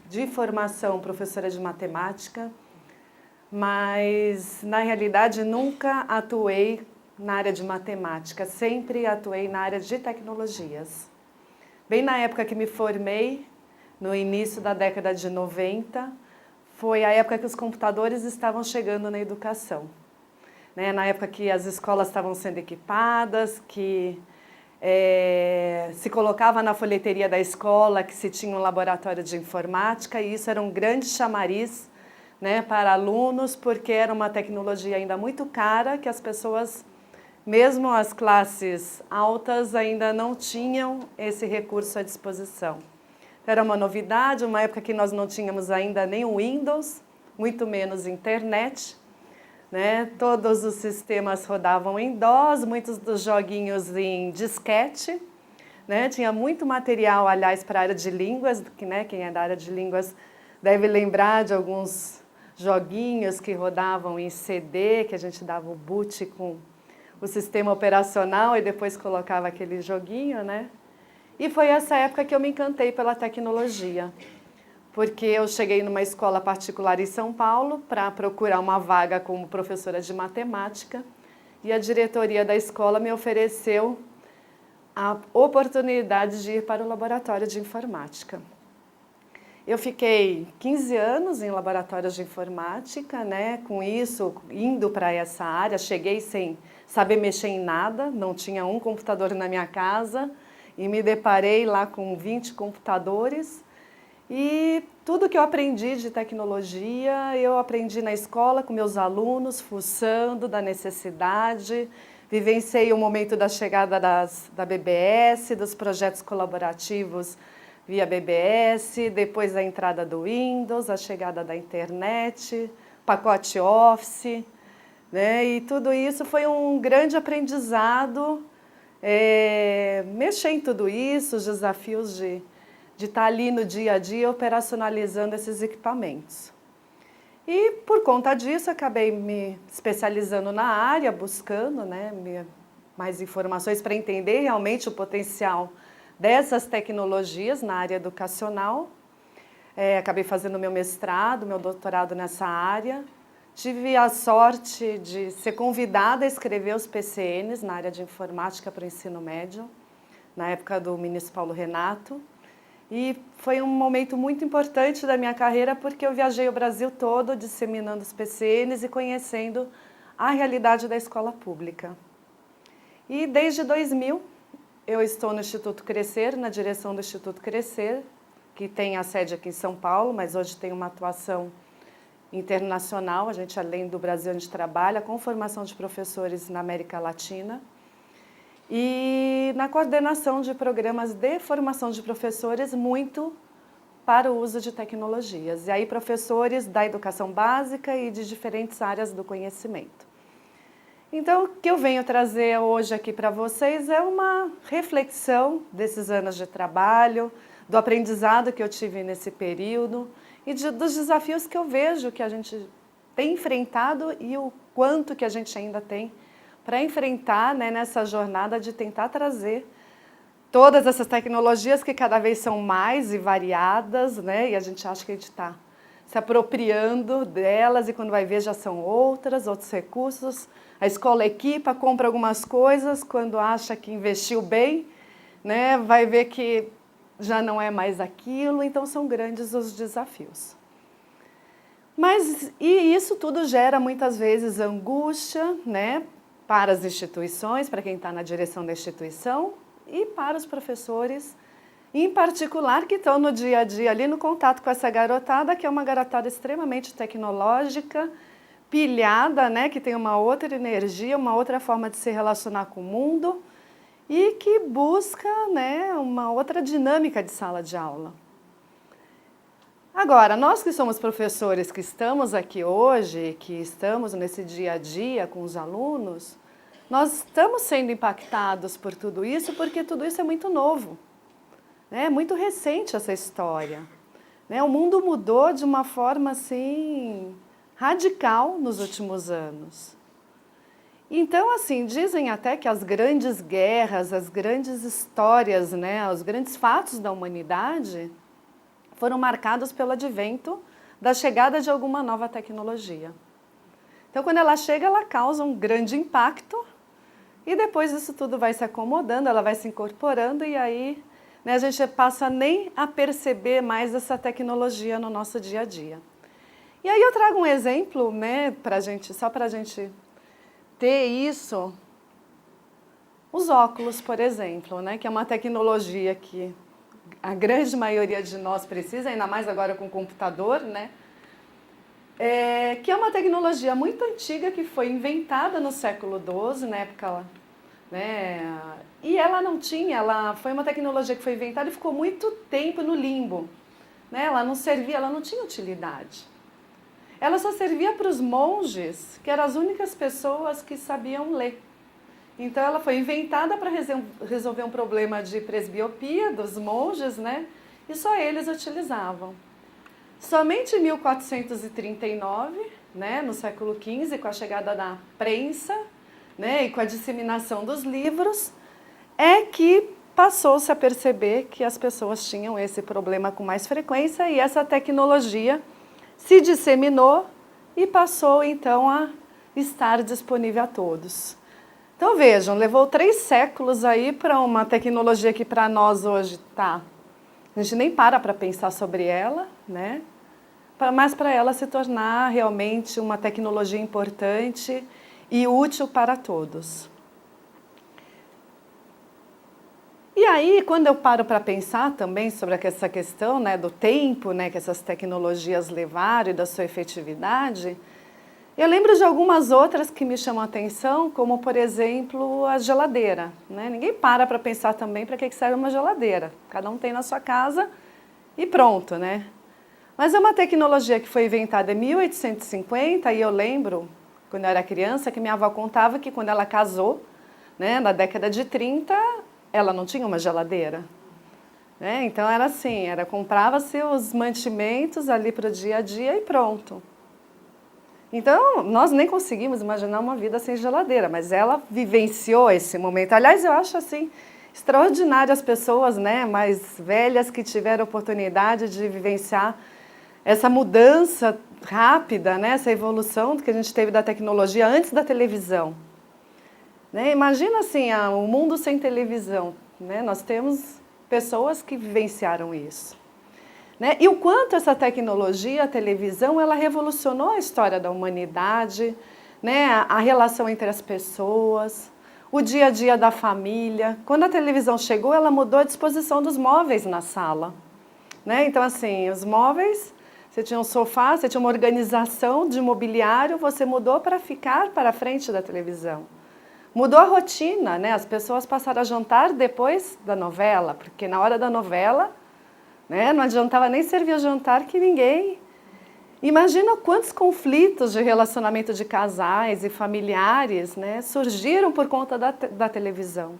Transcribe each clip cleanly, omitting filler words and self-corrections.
de formação professora de matemática, mas na realidade nunca atuei na área de matemática, sempre atuei na área de tecnologias. Bem na época que me formei, no início da década de 90, foi a época que os computadores estavam chegando na educação. Na época que as escolas estavam sendo equipadas, que se colocava na folheteria da escola que se tinha um laboratório de informática, e isso era um grande chamariz, para alunos, porque era uma tecnologia ainda muito cara, que as pessoas, mesmo as classes altas, ainda não tinham esse recurso à disposição. Era uma novidade, uma época que nós não tínhamos ainda nem o Windows, muito menos internet. Todos os sistemas rodavam em DOS, muitos dos joguinhos em disquete. Tinha muito material, aliás, para a área de línguas, que quem é da área de línguas deve lembrar de alguns joguinhos que rodavam em CD, que a gente dava o boot com o sistema operacional e depois colocava aquele joguinho, E foi essa época que eu me encantei pela tecnologia, porque eu cheguei numa escola particular em São Paulo para procurar uma vaga como professora de matemática e a diretoria da escola me ofereceu a oportunidade de ir para o laboratório de informática. Eu fiquei 15 anos em laboratórios de informática, com isso, indo para essa área, cheguei sem saber mexer em nada, não tinha um computador na minha casa e me deparei lá com 20 computadores. E tudo que eu aprendi de tecnologia, eu aprendi na escola com meus alunos, fuçando da necessidade, vivenciei o momento da chegada da BBS, dos projetos colaborativos via BBS, depois a entrada do Windows, a chegada da internet, pacote Office, E tudo isso foi um grande aprendizado, mexer em tudo isso, os desafios de estar ali no dia a dia operacionalizando esses equipamentos. E por conta disso acabei me especializando na área, buscando mais informações para entender realmente o potencial dessas tecnologias na área educacional. Acabei fazendo meu mestrado, meu doutorado nessa área. Tive a sorte de ser convidada a escrever os PCNs na área de informática para o ensino médio, na época do ministro Paulo Renato. E foi um momento muito importante da minha carreira, porque eu viajei o Brasil todo disseminando os PCNs e conhecendo a realidade da escola pública. E desde 2000, eu estou no Instituto Crescer, na direção do Instituto Crescer, que tem a sede aqui em São Paulo, mas hoje tem uma atuação internacional. A gente, além do Brasil, a gente trabalha com formação de professores na América Latina. E na coordenação de programas de formação de professores, muito para o uso de tecnologias. E aí professores da educação básica e de diferentes áreas do conhecimento. Então, o que eu venho trazer hoje aqui para vocês é uma reflexão desses anos de trabalho, do aprendizado que eu tive nesse período e dos desafios que eu vejo que a gente tem enfrentado e o quanto que a gente ainda tem para enfrentar nessa jornada de tentar trazer todas essas tecnologias que cada vez são mais e variadas, e a gente acha que a gente está se apropriando delas e quando vai ver já são outros recursos. A escola equipa, compra algumas coisas, quando acha que investiu bem, vai ver que já não é mais aquilo, então são grandes os desafios. E isso tudo gera muitas vezes angústia, para as instituições, para quem está na direção da instituição e para os professores, em particular, que estão no dia a dia ali no contato com essa garotada, que é uma garotada extremamente tecnológica, pilhada, que tem uma outra energia, uma outra forma de se relacionar com o mundo e que busca uma outra dinâmica de sala de aula. Agora, nós que somos professores, que estamos aqui hoje, que estamos nesse dia a dia com os alunos, nós estamos sendo impactados por tudo isso, porque tudo isso é muito novo. É muito recente essa história. O mundo mudou de uma forma assim, radical nos últimos anos. Então, assim, dizem até que as grandes guerras, as grandes histórias, os grandes fatos da humanidade foram marcados pelo advento da chegada de alguma nova tecnologia. Então, quando ela chega, ela causa um grande impacto e depois isso tudo vai se acomodando, ela vai se incorporando e aí, né, a gente passa nem a perceber mais essa tecnologia no nosso dia a dia. E aí eu trago um exemplo, né, só para a gente ter isso. Os óculos, por exemplo, né, que é uma tecnologia que a grande maioria de nós precisa, ainda mais agora com o computador, né, que é uma tecnologia muito antiga que foi inventada no século XII, na época, né, e ela foi uma tecnologia que foi inventada e ficou muito tempo no limbo, né, ela não servia, ela não tinha utilidade. Ela só servia para os monges, que eram as únicas pessoas que sabiam ler. Então ela foi inventada para resolver um problema de presbiopia dos monges, né? E só eles utilizavam. Somente em 1439, né, no século XV, com a chegada da prensa, né, e com a disseminação dos livros, é que passou-se a perceber que as pessoas tinham esse problema com mais frequência e essa tecnologia se disseminou e passou então a estar disponível a todos. Então vejam, levou 3 séculos aí para uma tecnologia que para nós hoje a gente nem para pensar sobre ela, né? Mas para ela se tornar realmente uma tecnologia importante e útil para todos. E aí, quando eu paro para pensar também sobre essa questão, né, do tempo, né, que essas tecnologias levaram e da sua efetividade, eu lembro de algumas outras que me chamam a atenção, como, por exemplo, a geladeira, né? Ninguém para pensar também para que serve uma geladeira. Cada um tem na sua casa e pronto, né? Mas é uma tecnologia que foi inventada em 1850 e eu lembro, quando eu era criança, que minha avó contava que quando ela casou, né, na década de 30, ela não tinha uma geladeira. Né? Então era assim, comprava-se os mantimentos ali para o dia a dia e pronto. Então, nós nem conseguimos imaginar uma vida sem geladeira, mas ela vivenciou esse momento. Aliás, eu acho assim extraordinário as pessoas, né, mais velhas que tiveram oportunidade de vivenciar essa mudança rápida, né, essa evolução que a gente teve da tecnologia antes da televisão. Né? Imagina assim, o mundo sem televisão. Né? Nós temos pessoas que vivenciaram isso. Né? E o quanto essa tecnologia, a televisão, ela revolucionou a história da humanidade, né? A relação entre as pessoas, o dia a dia da família. Quando a televisão chegou, ela mudou a disposição dos móveis na sala. Né? Então, assim, os móveis, você tinha um sofá, você tinha uma organização de mobiliário, você mudou para ficar para a frente da televisão. Mudou a rotina, né? As pessoas passaram a jantar depois da novela, porque na hora da novela, né, não adiantava nem servir o jantar que ninguém... Imagina quantos conflitos de relacionamento de casais e familiares, né, surgiram por conta da televisão.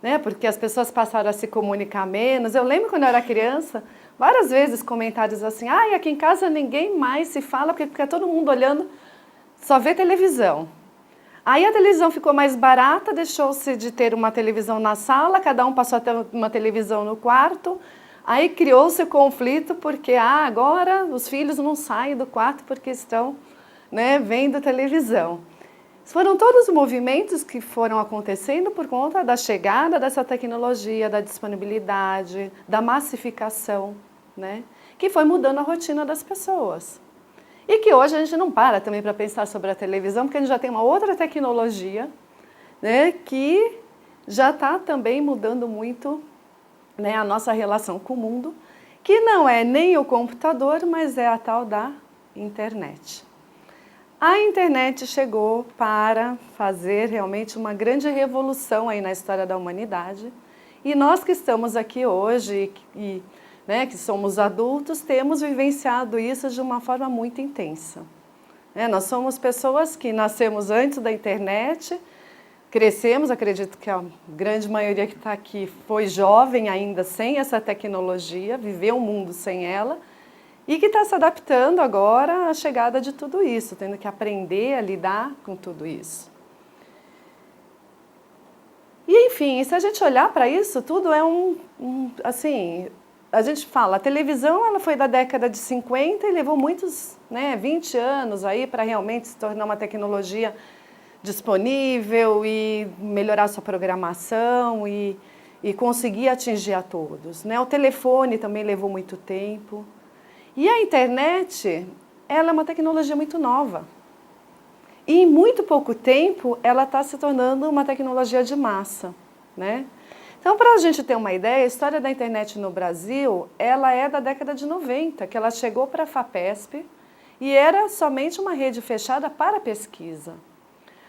Né? Porque as pessoas passaram a se comunicar menos. Eu lembro quando eu era criança, várias vezes comentários assim, aqui em casa ninguém mais se fala porque fica todo mundo olhando, só vê televisão. Aí a televisão ficou mais barata, deixou-se de ter uma televisão na sala, cada um passou a ter uma televisão no quarto. Aí criou-se o conflito porque agora os filhos não saem do quarto porque estão, né, vendo televisão. Foram todos os movimentos que foram acontecendo por conta da chegada dessa tecnologia, da disponibilidade, da massificação, né, que foi mudando a rotina das pessoas. E que hoje a gente não para também para pensar sobre a televisão, porque a gente já tem uma outra tecnologia, né, que já está também mudando muito, né, a nossa relação com o mundo, que não é nem o computador, mas é a tal da internet. A internet chegou para fazer realmente uma grande revolução aí na história da humanidade, e nós que estamos aqui hoje né, que somos adultos, temos vivenciado isso de uma forma muito intensa. Nós somos pessoas que nascemos antes da internet, crescemos, acredito que a grande maioria que está aqui foi jovem ainda sem essa tecnologia, viveu um mundo sem ela, e que está se adaptando agora à chegada de tudo isso, tendo que aprender a lidar com tudo isso. E enfim, se a gente olhar para isso, tudo é assim... a gente fala, a televisão ela foi da década de 50 e levou muitos, né, 20 anos aí para realmente se tornar uma tecnologia disponível e melhorar sua programação e conseguir atingir a todos, né? O telefone também levou muito tempo. E a internet, ela é uma tecnologia muito nova. E em muito pouco tempo, ela está se tornando uma tecnologia de massa, né? Então, para a gente ter uma ideia, a história da internet no Brasil, ela é da década de 90, que ela chegou para a FAPESP e era somente uma rede fechada para pesquisa.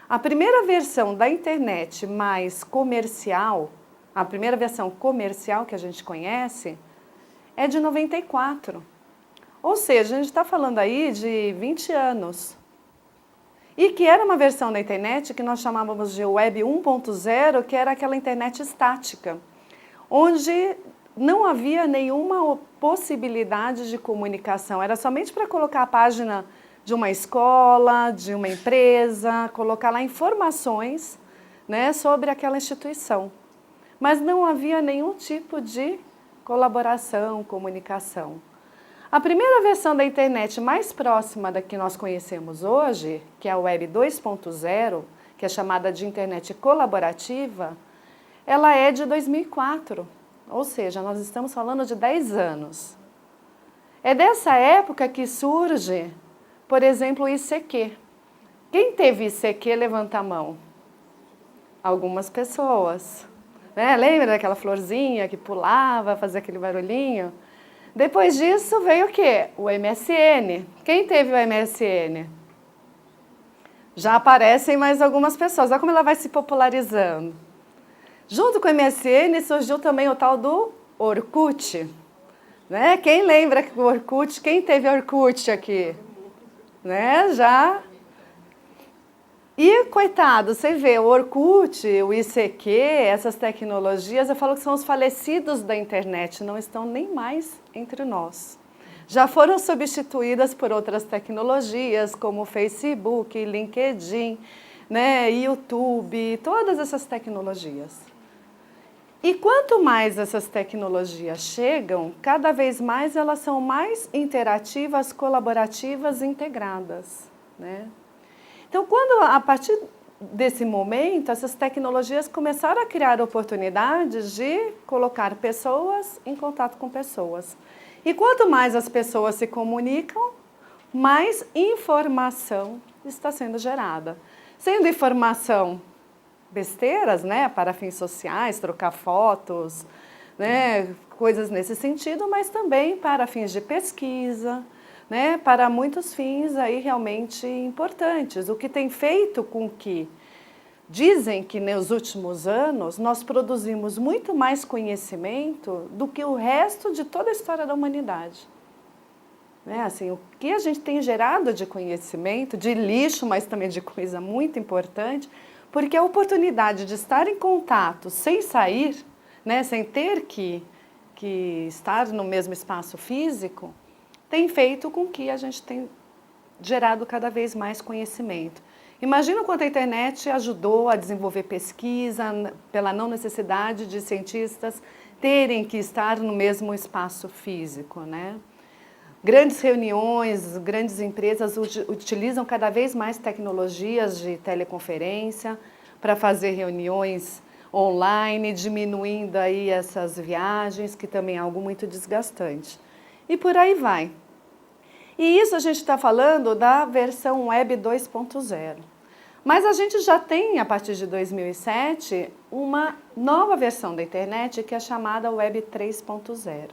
A primeira versão da internet mais comercial, a primeira versão comercial que a gente conhece, é de 94. Ou seja, a gente está falando aí de 20 anos. E que era uma versão da internet que nós chamávamos de Web 1.0, que era aquela internet estática, onde não havia nenhuma possibilidade de comunicação. Era somente para colocar a página de uma escola, de uma empresa, colocar lá informações, né, sobre aquela instituição. Mas não havia nenhum tipo de colaboração, comunicação. A primeira versão da internet mais próxima da que nós conhecemos hoje, que é a Web 2.0, que é chamada de internet colaborativa, ela é de 2004, ou seja, nós estamos falando de 10 anos. É dessa época que surge, por exemplo, o ICQ. Quem teve ICQ, levanta a mão. Algumas pessoas. Né? Lembra daquela florzinha que pulava, fazia aquele barulhinho? Depois disso veio o quê? O MSN. Quem teve o MSN? Já aparecem mais algumas pessoas. Olha como ela vai se popularizando. Junto com o MSN surgiu também o tal do Orkut. Né? Quem lembra do Orkut? Quem teve Orkut aqui? Né? Já. E, coitado, você vê, o Orkut, o ICQ, essas tecnologias, eu falo que são os falecidos da internet, não estão nem mais entre nós. Já foram substituídas por outras tecnologias, como o Facebook, LinkedIn, né, YouTube, todas essas tecnologias. E quanto mais essas tecnologias chegam, cada vez mais elas são mais interativas, colaborativas e integradas, né? Então, a partir desse momento, essas tecnologias começaram a criar oportunidades de colocar pessoas em contato com pessoas. E quanto mais as pessoas se comunicam, mais informação está sendo gerada. Sendo informação besteiras, né, para fins sociais, trocar fotos, né, coisas nesse sentido, mas também para fins de pesquisa, né, para muitos fins aí realmente importantes, o que tem feito com que, dizem que nos últimos anos nós produzimos muito mais conhecimento do que o resto de toda a história da humanidade. Né, assim, o que a gente tem gerado de conhecimento, de lixo, mas também de coisa muito importante, porque a oportunidade de estar em contato sem sair, né, sem ter que estar no mesmo espaço físico, tem feito com que a gente tenha gerado cada vez mais conhecimento. Imagina o quanto a internet ajudou a desenvolver pesquisa, pela não necessidade de cientistas terem que estar no mesmo espaço físico, né? Grandes reuniões, grandes empresas utilizam cada vez mais tecnologias de teleconferência para fazer reuniões online, diminuindo aí essas viagens, que também é algo muito desgastante. E por aí vai. E isso a gente está falando da versão Web 2.0. Mas a gente já tem, a partir de 2007, uma nova versão da internet que é chamada Web 3.0,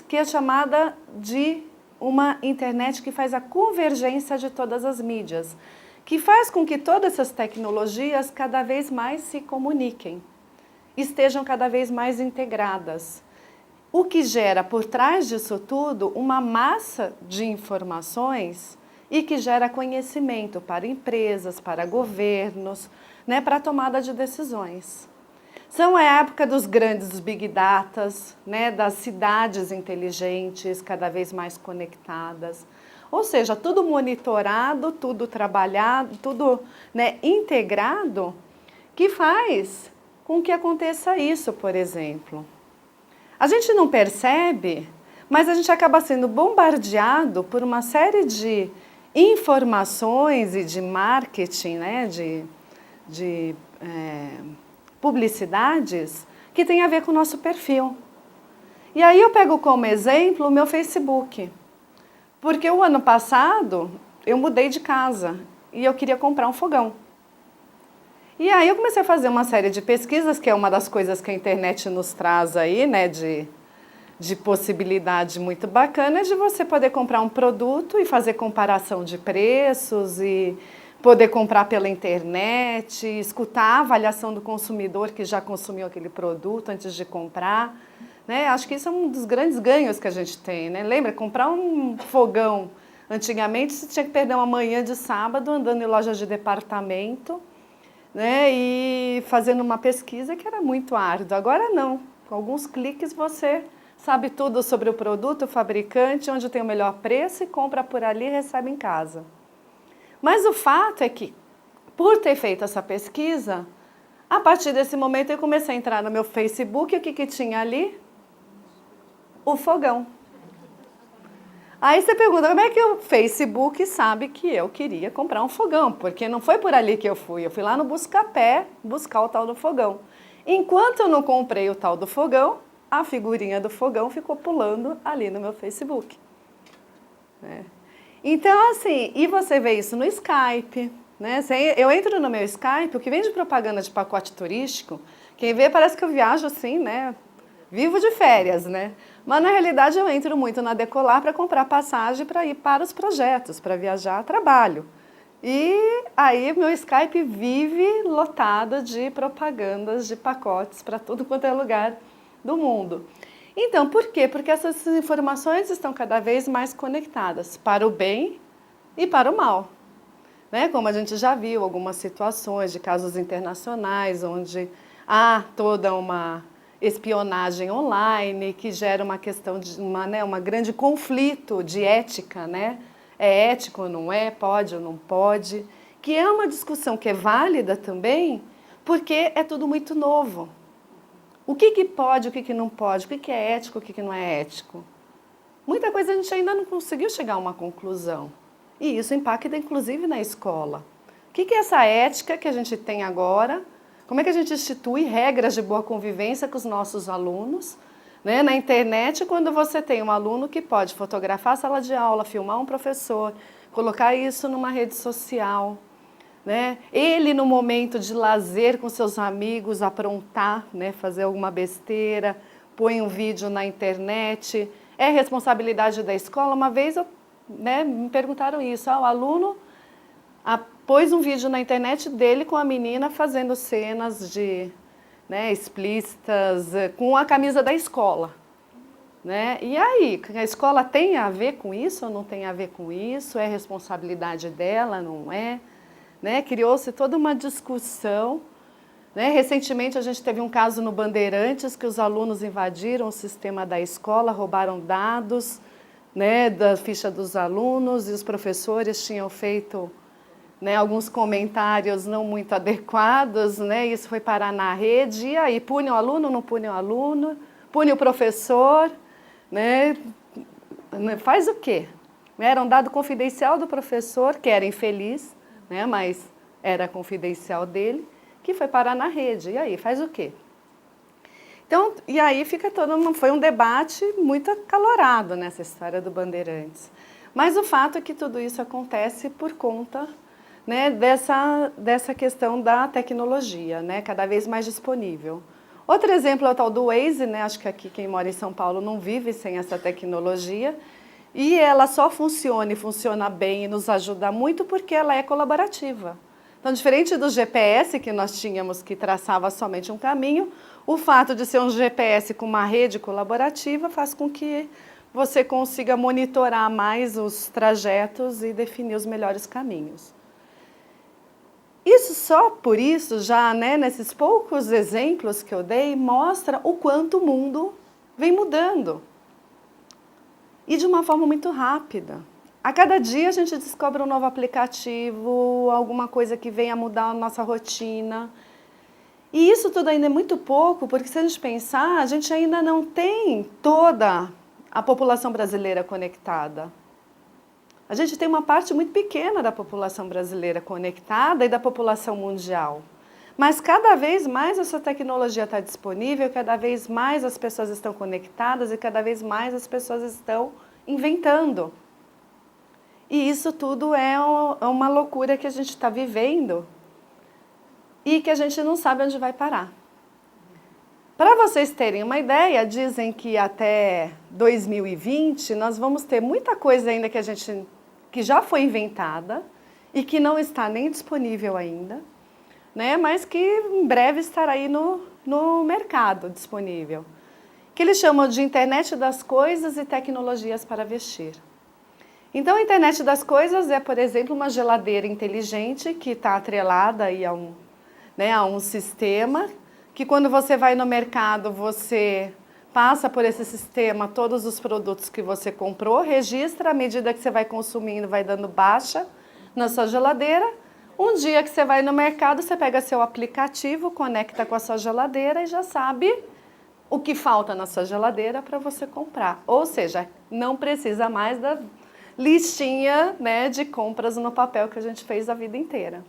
que é chamada de uma internet que faz a convergência de todas as mídias, que faz com que todas essas tecnologias cada vez mais se comuniquem, estejam cada vez mais integradas. O que gera por trás disso tudo uma massa de informações e que gera conhecimento para empresas, para governos, né, para a tomada de decisões. São a época dos grandes big datas, né, das cidades inteligentes, cada vez mais conectadas. Ou seja, tudo monitorado, tudo trabalhado, tudo, né, integrado, que faz com que aconteça isso, por exemplo. A gente não percebe, mas a gente acaba sendo bombardeado por uma série de informações e de marketing, né, de publicidades que tem a ver com o nosso perfil. E aí eu pego como exemplo o meu Facebook, porque o ano passado eu mudei de casa e eu queria comprar um fogão. E aí eu comecei a fazer uma série de pesquisas, que é uma das coisas que a internet nos traz aí, né, de possibilidade muito bacana, de você poder comprar um produto e fazer comparação de preços e poder comprar pela internet, escutar a avaliação do consumidor que já consumiu aquele produto antes de comprar. Né? Acho que isso é um dos grandes ganhos que a gente tem. Né? Lembra, comprar um fogão, antigamente você tinha que perder uma manhã de sábado andando em lojas de departamento, né? E fazendo uma pesquisa que era muito árdua. Agora não, com alguns cliques você sabe tudo sobre o produto, o fabricante, onde tem o melhor preço e compra por ali e recebe em casa. Mas o fato é que, por ter feito essa pesquisa, a partir desse momento eu comecei a entrar no meu Facebook, e o que tinha ali? O fogão. Aí você pergunta, como é que o Facebook sabe que eu queria comprar um fogão? Porque não foi por ali que eu fui lá no Buscapé buscar o tal do fogão. Enquanto eu não comprei o tal do fogão, a figurinha do fogão ficou pulando ali no meu Facebook. Né? Então, assim, e você vê isso no Skype, né? Eu entro no meu Skype, o que vem de propaganda de pacote turístico, quem vê parece que eu viajo assim, né? Vivo de férias, né? Mas na realidade eu entro muito na Decolar para comprar passagem para ir para os projetos, para viajar a trabalho. E aí meu Skype vive lotado de propagandas de pacotes para tudo quanto é lugar do mundo. Então, por quê? Porque essas informações estão cada vez mais conectadas para o bem e para o mal. Né? Como a gente já viu algumas situações de casos internacionais onde há toda uma espionagem online que gera uma questão de uma grande conflito de ética, né? É ético ou não é, pode ou não pode, que é uma discussão que é válida também, porque é tudo muito novo. O que pode, o que não pode, o que é ético, o que não é ético. Muita coisa a gente ainda não conseguiu chegar a uma conclusão. E isso impacta inclusive na escola. O que é essa ética que a gente tem agora? Como é que a gente institui regras de boa convivência com os nossos alunos? Né? Na internet, quando você tem um aluno que pode fotografar a sala de aula, filmar um professor, colocar isso numa rede social, né? Ele, no momento de lazer com seus amigos, aprontar, né? Fazer alguma besteira, põe um vídeo na internet, é responsabilidade da escola? Uma vez me perguntaram isso, o aluno pôs um vídeo na internet dele com a menina fazendo cenas explícitas com a camisa da escola. Né? E aí, a escola tem a ver com isso ou não tem a ver com isso? É responsabilidade dela, não é? Né? Criou-se toda uma discussão. Né? Recentemente a gente teve um caso no Bandeirantes que os alunos invadiram o sistema da escola, roubaram dados, né, da ficha dos alunos, e os professores tinham feito, né, alguns comentários não muito adequados, né, isso foi parar na rede, e aí pune o aluno, não pune o aluno, pune o professor, né, faz o quê? Era um dado confidencial do professor, que era infeliz, né, mas era confidencial dele, que foi parar na rede, e aí faz o quê? Então, e aí foi um debate muito acalorado nessa história do Bandeirantes. Mas o fato é que tudo isso acontece por conta, né, dessa questão da tecnologia, né, cada vez mais disponível. Outro exemplo é o tal do Waze, né, acho que aqui quem mora em São Paulo não vive sem essa tecnologia, e ela só funciona e funciona bem e nos ajuda muito porque ela é colaborativa. Então, diferente do GPS que nós tínhamos que traçava somente um caminho, o fato de ser um GPS com uma rede colaborativa faz com que você consiga monitorar mais os trajetos e definir os melhores caminhos. Isso só por isso, já né, nesses poucos exemplos que eu dei, mostra o quanto o mundo vem mudando. E de uma forma muito rápida. A cada dia a gente descobre um novo aplicativo, alguma coisa que venha mudar a nossa rotina. E isso tudo ainda é muito pouco, porque se a gente pensar, a gente ainda não tem toda a população brasileira conectada. A gente tem uma parte muito pequena da população brasileira conectada e da população mundial. Mas cada vez mais essa tecnologia está disponível, cada vez mais as pessoas estão conectadas e cada vez mais as pessoas estão inventando. E isso tudo é uma loucura que a gente está vivendo e que a gente não sabe onde vai parar. Para vocês terem uma ideia, dizem que até 2020 nós vamos ter muita coisa ainda que já foi inventada e que não está nem disponível ainda, né? Mas que em breve estará aí no mercado disponível. Que eles chamam de internet das coisas e tecnologias para vestir. Então, a internet das coisas é, por exemplo, uma geladeira inteligente que está atrelada aí a um sistema que quando você vai no mercado, você passa por esse sistema todos os produtos que você comprou, registra, à medida que você vai consumindo, vai dando baixa na sua geladeira. Um dia que você vai no mercado, você pega seu aplicativo, conecta com a sua geladeira e já sabe o que falta na sua geladeira para você comprar. Ou seja, não precisa mais da listinha, né, de compras no papel que a gente fez a vida inteira.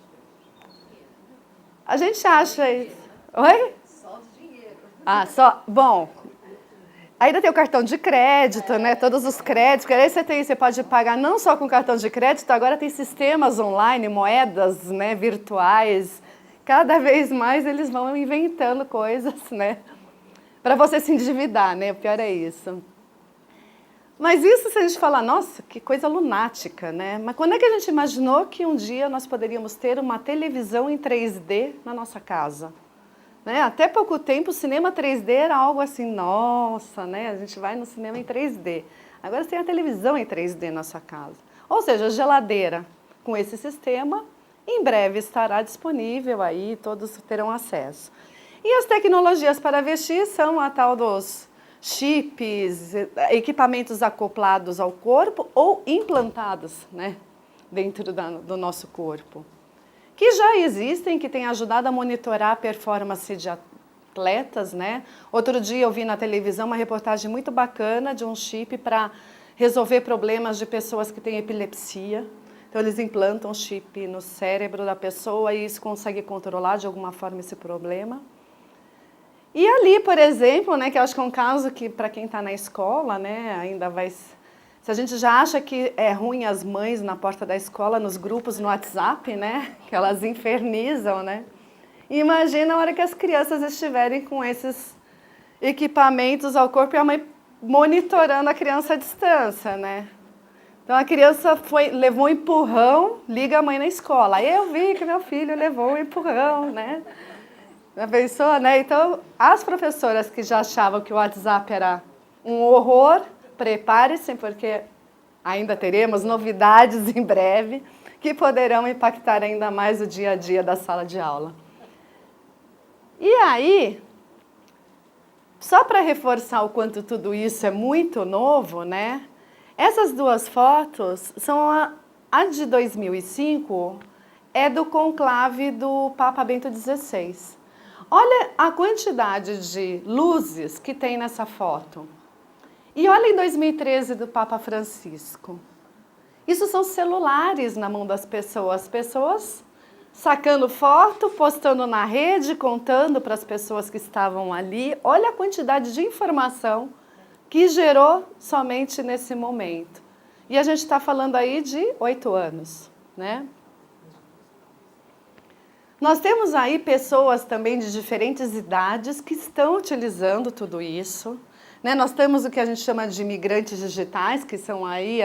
A gente acha isso. Oi? Só o dinheiro. Ah, só. Bom. Ainda tem o cartão de crédito, né? Todos os créditos. Porque aí você pode pagar não só com cartão de crédito, agora tem sistemas online, moedas, né, virtuais. Cada vez mais eles vão inventando coisas, né? Para você se endividar, né? O pior é isso. Mas isso se a gente falar, nossa, que coisa lunática, né? Mas quando é que a gente imaginou que um dia nós poderíamos ter uma televisão em 3D na nossa casa? Né? Até pouco tempo o cinema 3D era algo assim, nossa, né? A gente vai no cinema em 3D. Agora você tem a televisão em 3D na sua casa. Ou seja, a geladeira com esse sistema, em breve estará disponível aí, todos terão acesso. E as tecnologias para vestir são a tal dos chips, equipamentos acoplados ao corpo ou implantados, né, dentro do nosso corpo, que já existem, que têm ajudado a monitorar a performance de atletas, né? Outro dia eu vi na televisão uma reportagem muito bacana de um chip para resolver problemas de pessoas que têm epilepsia. Então eles implantam um chip no cérebro da pessoa e isso consegue controlar de alguma forma esse problema. E ali, por exemplo, né, que eu acho que é um caso que, para quem está na escola, né, ainda vai... Se a gente já acha que é ruim as mães na porta da escola, nos grupos no WhatsApp, né, que elas infernizam, né? Imagina a hora que as crianças estiverem com esses equipamentos ao corpo e a mãe monitorando a criança à distância, né? Então a criança levou um empurrão, liga a mãe na escola. Aí eu vi que meu filho levou um empurrão, né? Já pensou, né? Então, as professoras que já achavam que o WhatsApp era um horror, prepare-se, porque ainda teremos novidades em breve que poderão impactar ainda mais o dia a dia da sala de aula. E aí, só para reforçar o quanto tudo isso é muito novo, né? Essas duas fotos são a de 2005, é do conclave do Papa Bento XVI. Olha a quantidade de luzes que tem nessa foto. E olha em 2013 do Papa Francisco. Isso são celulares na mão das pessoas sacando foto, postando na rede, contando para as pessoas que estavam ali. Olha a quantidade de informação que gerou somente nesse momento. E a gente está falando aí de 8 anos, né? Nós temos aí pessoas também de diferentes idades que estão utilizando tudo isso, né? Nós temos o que a gente chama de imigrantes digitais, que são aí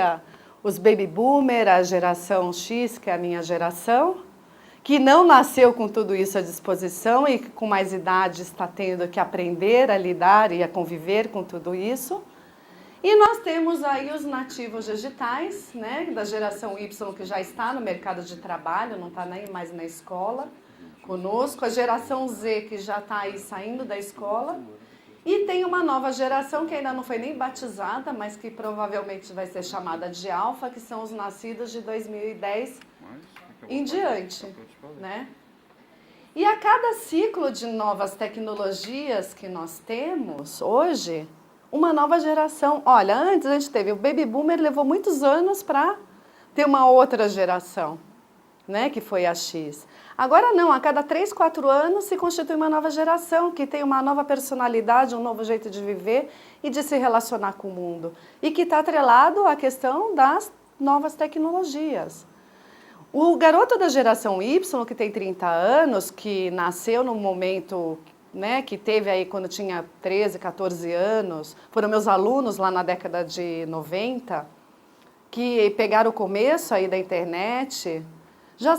os baby boomer, a geração X, que é a minha geração, que não nasceu com tudo isso à disposição e que com mais idade está tendo que aprender a lidar e a conviver com tudo isso. E nós temos aí os nativos digitais, né, da geração Y, que já está no mercado de trabalho, não está nem mais na escola conosco, a geração Z, que já está aí saindo da escola, e tem uma nova geração que ainda não foi nem batizada, mas que provavelmente vai ser chamada de alfa, que são os nascidos de 2010 em diante, né? E a cada ciclo de novas tecnologias que nós temos hoje, uma nova geração. Olha, antes a gente teve o baby boomer, levou muitos anos para ter uma outra geração, né, que foi a X. Agora não, a cada 3, 4 anos se constitui uma nova geração que tem uma nova personalidade, um novo jeito de viver e de se relacionar com o mundo. E que está atrelado à questão das novas tecnologias. O garoto da geração Y, que tem 30 anos, que nasceu no momento, né, que teve aí quando tinha 13, 14 anos, foram meus alunos lá na década de 90, que pegaram o começo aí da internet, já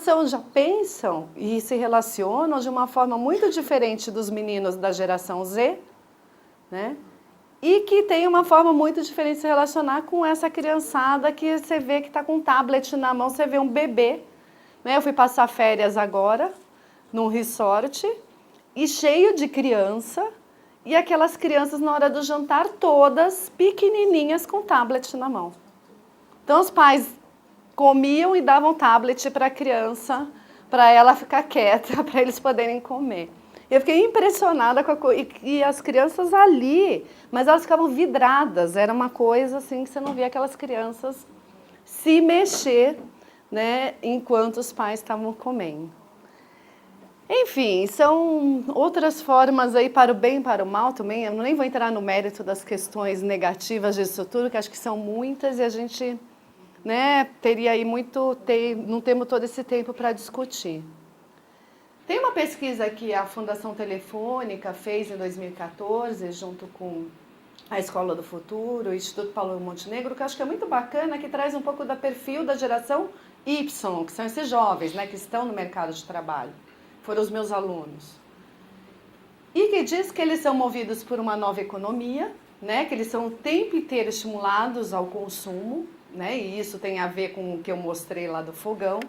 pensam e se relacionam de uma forma muito diferente dos meninos da geração Z, né? E que tem uma forma muito diferente de se relacionar com essa criançada que você vê que está com um tablet na mão, você vê um bebê. Né? Eu fui passar férias agora, num resort, e cheio de criança, e aquelas crianças na hora do jantar todas pequenininhas com tablet na mão. Então os pais comiam e davam tablet para a criança, para ela ficar quieta, para eles poderem comer. Eu fiquei impressionada com a coisa, e as crianças ali, mas elas ficavam vidradas, era uma coisa assim que você não via aquelas crianças se mexer, né, enquanto os pais estavam comendo. Enfim, são outras formas aí para o bem e para o mal também, eu nem vou entrar no mérito das questões negativas disso tudo, que acho que são muitas e a gente, né, teria aí não temos todo esse tempo para discutir. Tem uma pesquisa que a Fundação Telefônica fez em 2014, junto com a Escola do Futuro, o Instituto Paulo Montenegro, que eu acho que é muito bacana, que traz um pouco do perfil da geração Y, que são esses jovens, né, que estão no mercado de trabalho. Foram os meus alunos. E que diz que eles são movidos por uma nova economia, né, que eles são o tempo inteiro estimulados ao consumo, né, e isso tem a ver com o que eu mostrei lá do fogão.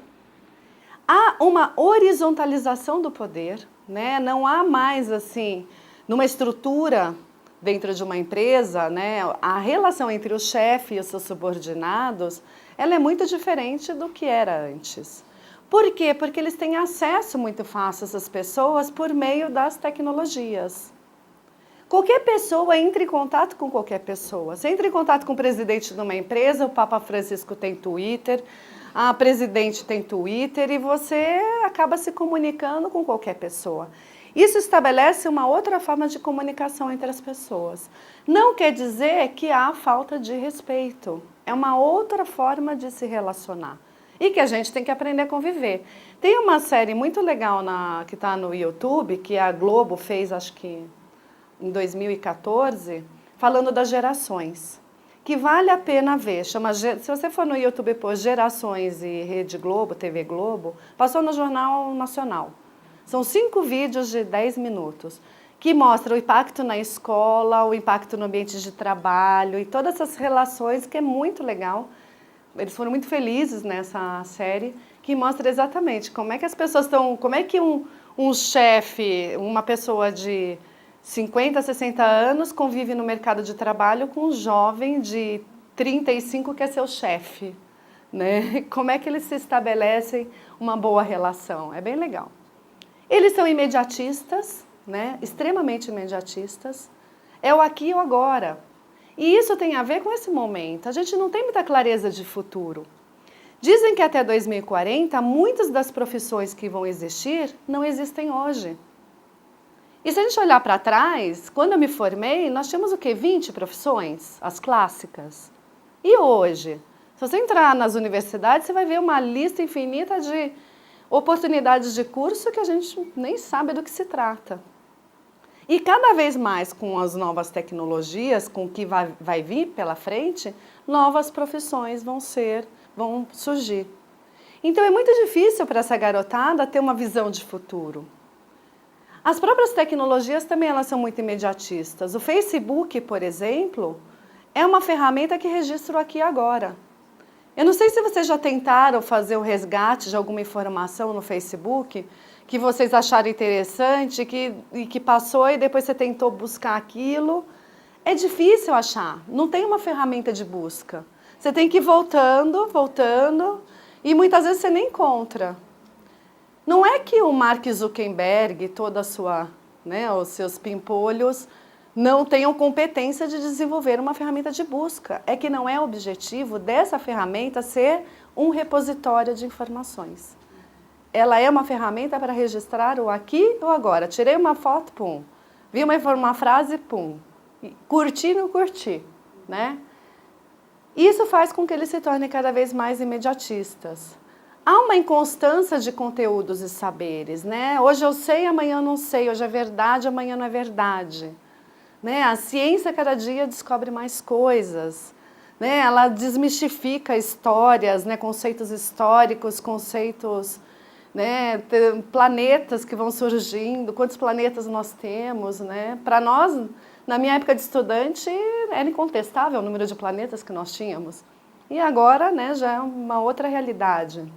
Há uma horizontalização do poder, né? Não há mais assim, numa estrutura dentro de uma empresa, né? A relação entre o chefe e os seus subordinados, ela é muito diferente do que era antes. Por quê? Porque eles têm acesso muito fácil a essas pessoas por meio das tecnologias. Qualquer pessoa entra em contato com qualquer pessoa. Você entra em contato com o presidente de uma empresa, o Papa Francisco tem Twitter, a presidente tem Twitter e você acaba se comunicando com qualquer pessoa. Isso estabelece uma outra forma de comunicação entre as pessoas. Não quer dizer que há falta de respeito. É uma outra forma de se relacionar. E que a gente tem que aprender a conviver. Tem uma série muito legal que está no YouTube, que a Globo fez, acho que em 2014, falando das gerações. Que vale a pena ver. Se você for no YouTube por Gerações e Rede Globo, TV Globo, passou no Jornal Nacional. São 5 vídeos de 10 minutos, que mostram o impacto na escola, o impacto no ambiente de trabalho e todas essas relações, que é muito legal. Eles foram muito felizes nessa série, que mostra exatamente como é que as pessoas estão, como é que um chefe, uma pessoa de 50, 60 anos convive no mercado de trabalho com um jovem de 35 que é seu chefe, né? Como é que eles se estabelecem uma boa relação? É bem legal. Eles são imediatistas, né? Extremamente imediatistas. É o aqui e o agora. E isso tem a ver com esse momento. A gente não tem muita clareza de futuro. Dizem que até 2040, muitas das profissões que vão existir não existem hoje. E se a gente olhar para trás, quando eu me formei, nós tínhamos o quê? 20 profissões, as clássicas. E hoje? Se você entrar nas universidades, você vai ver uma lista infinita de oportunidades de curso que a gente nem sabe do que se trata. E cada vez mais com as novas tecnologias, com o que vai vir pela frente, novas profissões vão surgir. Então é muito difícil para essa garotada ter uma visão de futuro. As próprias tecnologias também elas são muito imediatistas. O Facebook, por exemplo, é uma ferramenta que registra o aqui e agora. Eu não sei se vocês já tentaram fazer o resgate de alguma informação no Facebook que vocês acharam interessante e que passou e depois você tentou buscar aquilo. É difícil achar, não tem uma ferramenta de busca. Você tem que ir voltando, e muitas vezes você nem encontra. Não é que o Mark Zuckerberg, toda a sua, né, os seus pimpolhos, não tenham competência de desenvolver uma ferramenta de busca. É que não é objetivo dessa ferramenta ser um repositório de informações. Ela é uma ferramenta para registrar o aqui ou agora. Tirei uma foto, pum. Vi uma frase, pum. Curti, não curti, né? Isso faz com que eles se tornem cada vez mais imediatistas. Há uma inconstância de conteúdos e saberes, né? Hoje eu sei, amanhã eu não sei. Hoje é verdade, amanhã não é verdade. Né? A ciência cada dia descobre mais coisas. Né? Ela desmistifica histórias, né? Conceitos históricos, conceitos... Né, planetas que vão surgindo, quantos planetas nós temos, né? Para nós, na minha época de estudante, era incontestável o número de planetas que nós tínhamos. E agora, né, já é uma outra realidade.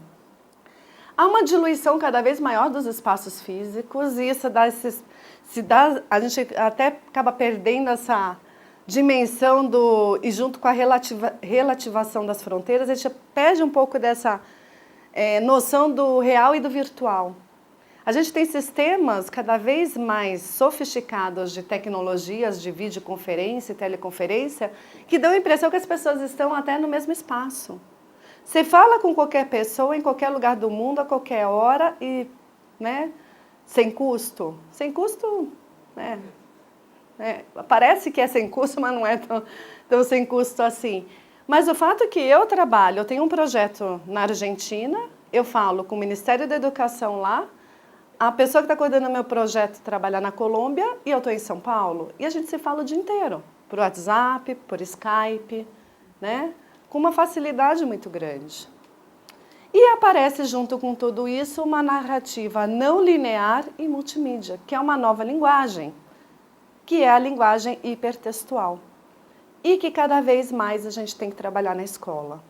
Há uma diluição cada vez maior dos espaços físicos e isso a gente até acaba perdendo essa dimensão e junto com a relativação das fronteiras, a gente perde um pouco dessa noção do real e do virtual. A gente tem sistemas cada vez mais sofisticados de tecnologias de videoconferência e teleconferência que dão a impressão que as pessoas estão até no mesmo espaço. Você fala com qualquer pessoa em qualquer lugar do mundo, a qualquer hora e, né, sem custo. Sem custo, né, parece que é sem custo, mas não é tão sem custo assim. Mas o fato é que eu tenho um projeto na Argentina, eu falo com o Ministério da Educação lá, a pessoa que está coordenando meu projeto trabalha na Colômbia e eu estou em São Paulo. E a gente se fala o dia inteiro, por WhatsApp, por Skype, né? Com uma facilidade muito grande. E aparece junto com tudo isso uma narrativa não linear e multimídia, que é uma nova linguagem, que é a linguagem hipertextual. E que cada vez mais a gente tem que trabalhar na escola.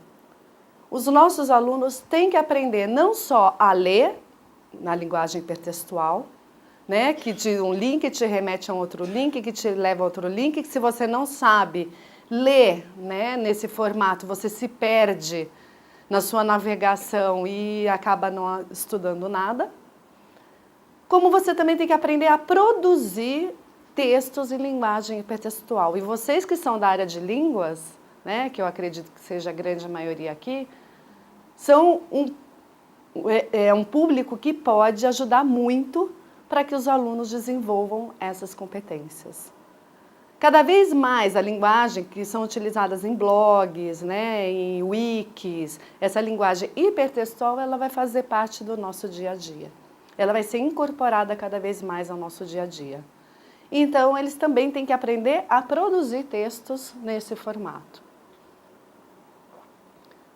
Os nossos alunos têm que aprender não só a ler, na linguagem hipertextual, né, que um link te remete a um outro link, que te leva a outro link, que se você não sabe ler, né, nesse formato, você se perde na sua navegação e acaba não estudando nada. Como você também tem que aprender a produzir textos em linguagem hipertextual. E vocês que são da área de línguas, né, que eu acredito que seja a grande maioria aqui, são um público que pode ajudar muito para que os alunos desenvolvam essas competências. Cada vez mais a linguagem que são utilizadas em blogs, né, em wikis, essa linguagem hipertextual, ela vai fazer parte do nosso dia a dia. Ela vai ser incorporada cada vez mais ao nosso dia a dia. Então, eles também têm que aprender a produzir textos nesse formato.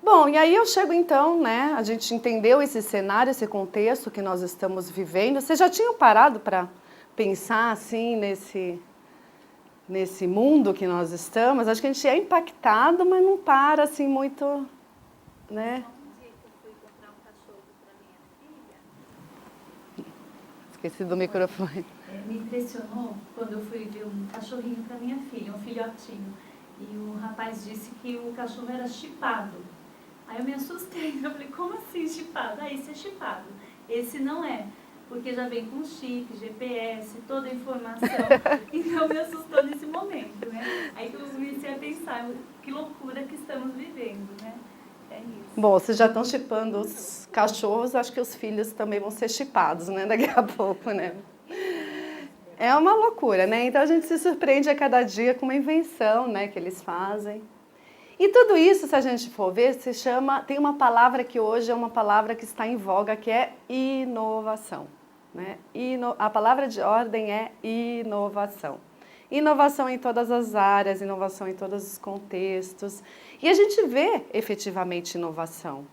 Bom, e aí eu chego então, né, a gente entendeu esse cenário, esse contexto que nós estamos vivendo. Vocês já tinham parado para pensar assim nesse mundo que nós estamos? Acho que a gente é impactado, mas não para assim muito, né? Um dia que eu fui comprar um cachorro para minha filha. Esqueci do microfone. Me impressionou quando eu fui ver um cachorrinho para minha filha, um filhotinho. E o rapaz disse que o cachorro era chipado. Aí eu me assustei, eu falei, como assim chipado? Ah, esse é chipado, esse não é. Porque já vem com chip, GPS, toda a informação. Então me assustou nesse momento, né? Aí que eu comecei a pensar, que loucura que estamos vivendo, né? É isso. Bom, vocês já estão chipando os cachorros, acho que os filhos também vão ser chipados, né, daqui a pouco, né? É uma loucura, né? Então a gente se surpreende a cada dia com uma invenção, né, que eles fazem. E tudo isso, se a gente for ver, tem uma palavra que hoje é uma palavra que está em voga, que é inovação, né? A palavra de ordem é inovação. Inovação em todas as áreas, inovação em todos os contextos. E a gente vê efetivamente inovação.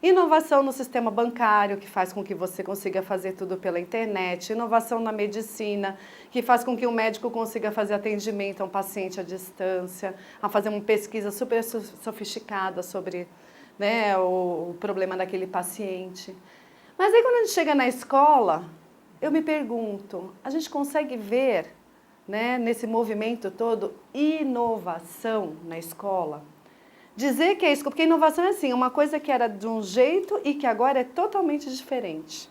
Inovação no sistema bancário, que faz com que você consiga fazer tudo pela internet. Inovação na medicina, que faz com que o médico consiga fazer atendimento a um paciente à distância, a fazer uma pesquisa super sofisticada sobre, né, o problema daquele paciente. Mas aí quando a gente chega na escola, eu me pergunto, a gente consegue ver, né, nesse movimento todo, inovação na escola? Dizer que é isso, porque inovação é assim, uma coisa que era de um jeito e que agora é totalmente diferente.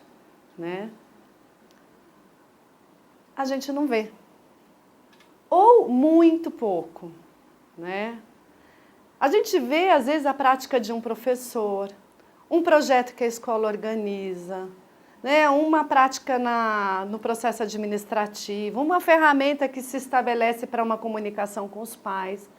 né? A gente não vê. Ou muito pouco, né? A gente vê, às vezes, a prática de um professor, um projeto que a escola organiza, né? Uma prática no processo administrativo, uma ferramenta que se estabelece para uma comunicação com os pais.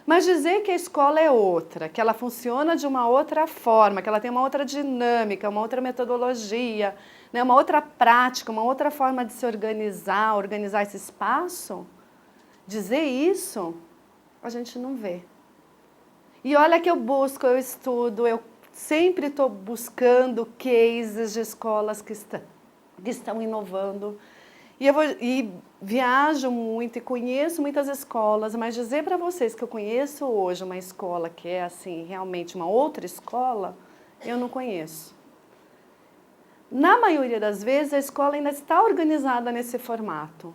Mas dizer que a escola é outra, que ela funciona de uma outra forma, que ela tem uma outra dinâmica, uma outra metodologia, né? Uma outra prática, uma outra forma de se organizar esse espaço, dizer isso, a gente não vê. E olha que eu busco, eu estudo, eu sempre estou buscando cases de escolas que estão inovando. E viajo muito e conheço muitas escolas, mas dizer para vocês que eu conheço hoje uma escola que é assim, realmente uma outra escola, eu não conheço. Na maioria das vezes, a escola ainda está organizada nesse formato,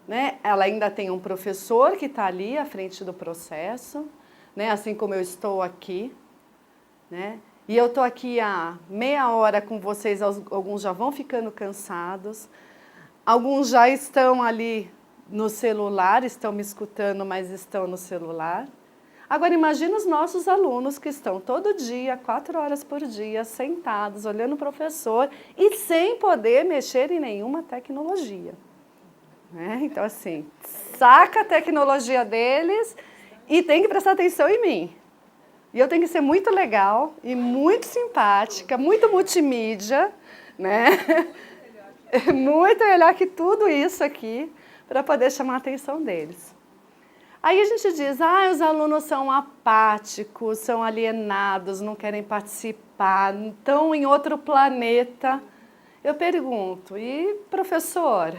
né? Ela ainda tem um professor que está ali à frente do processo, né? Assim como eu estou aqui, né? E eu estou aqui há meia hora com vocês, alguns já vão ficando cansados, alguns já estão ali no celular, estão me escutando, mas estão no celular. Agora imagina os nossos alunos que estão todo dia, 4 horas por dia, sentados, olhando o professor e sem poder mexer em nenhuma tecnologia. Né? Então assim, saca a tecnologia deles e tem que prestar atenção em mim. E eu tenho que ser muito legal e muito simpática, muito multimídia, né? Muito melhor que tudo isso aqui para poder chamar a atenção deles. Aí a gente diz, os alunos são apáticos, são alienados, não querem participar, estão em outro planeta. Eu pergunto, e professor,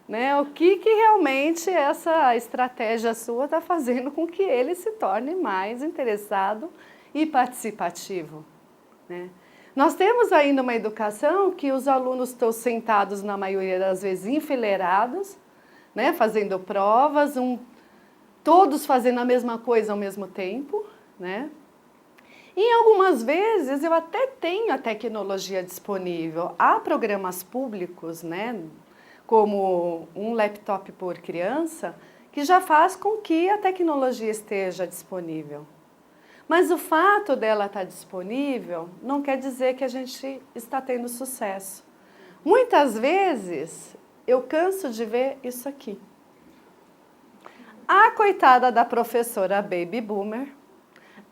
né, o que realmente essa estratégia sua está fazendo com que ele se torne mais interessado e participativo, né? Nós temos ainda uma educação que os alunos estão sentados, na maioria das vezes, enfileirados, né, fazendo provas, todos fazendo a mesma coisa ao mesmo tempo, né? E algumas vezes eu até tenho a tecnologia disponível. Há programas públicos, né, como um laptop por criança, que já faz com que a tecnologia esteja disponível. Mas o fato dela estar disponível não quer dizer que a gente está tendo sucesso. Muitas vezes eu canso de ver isso aqui. A coitada da professora Baby Boomer,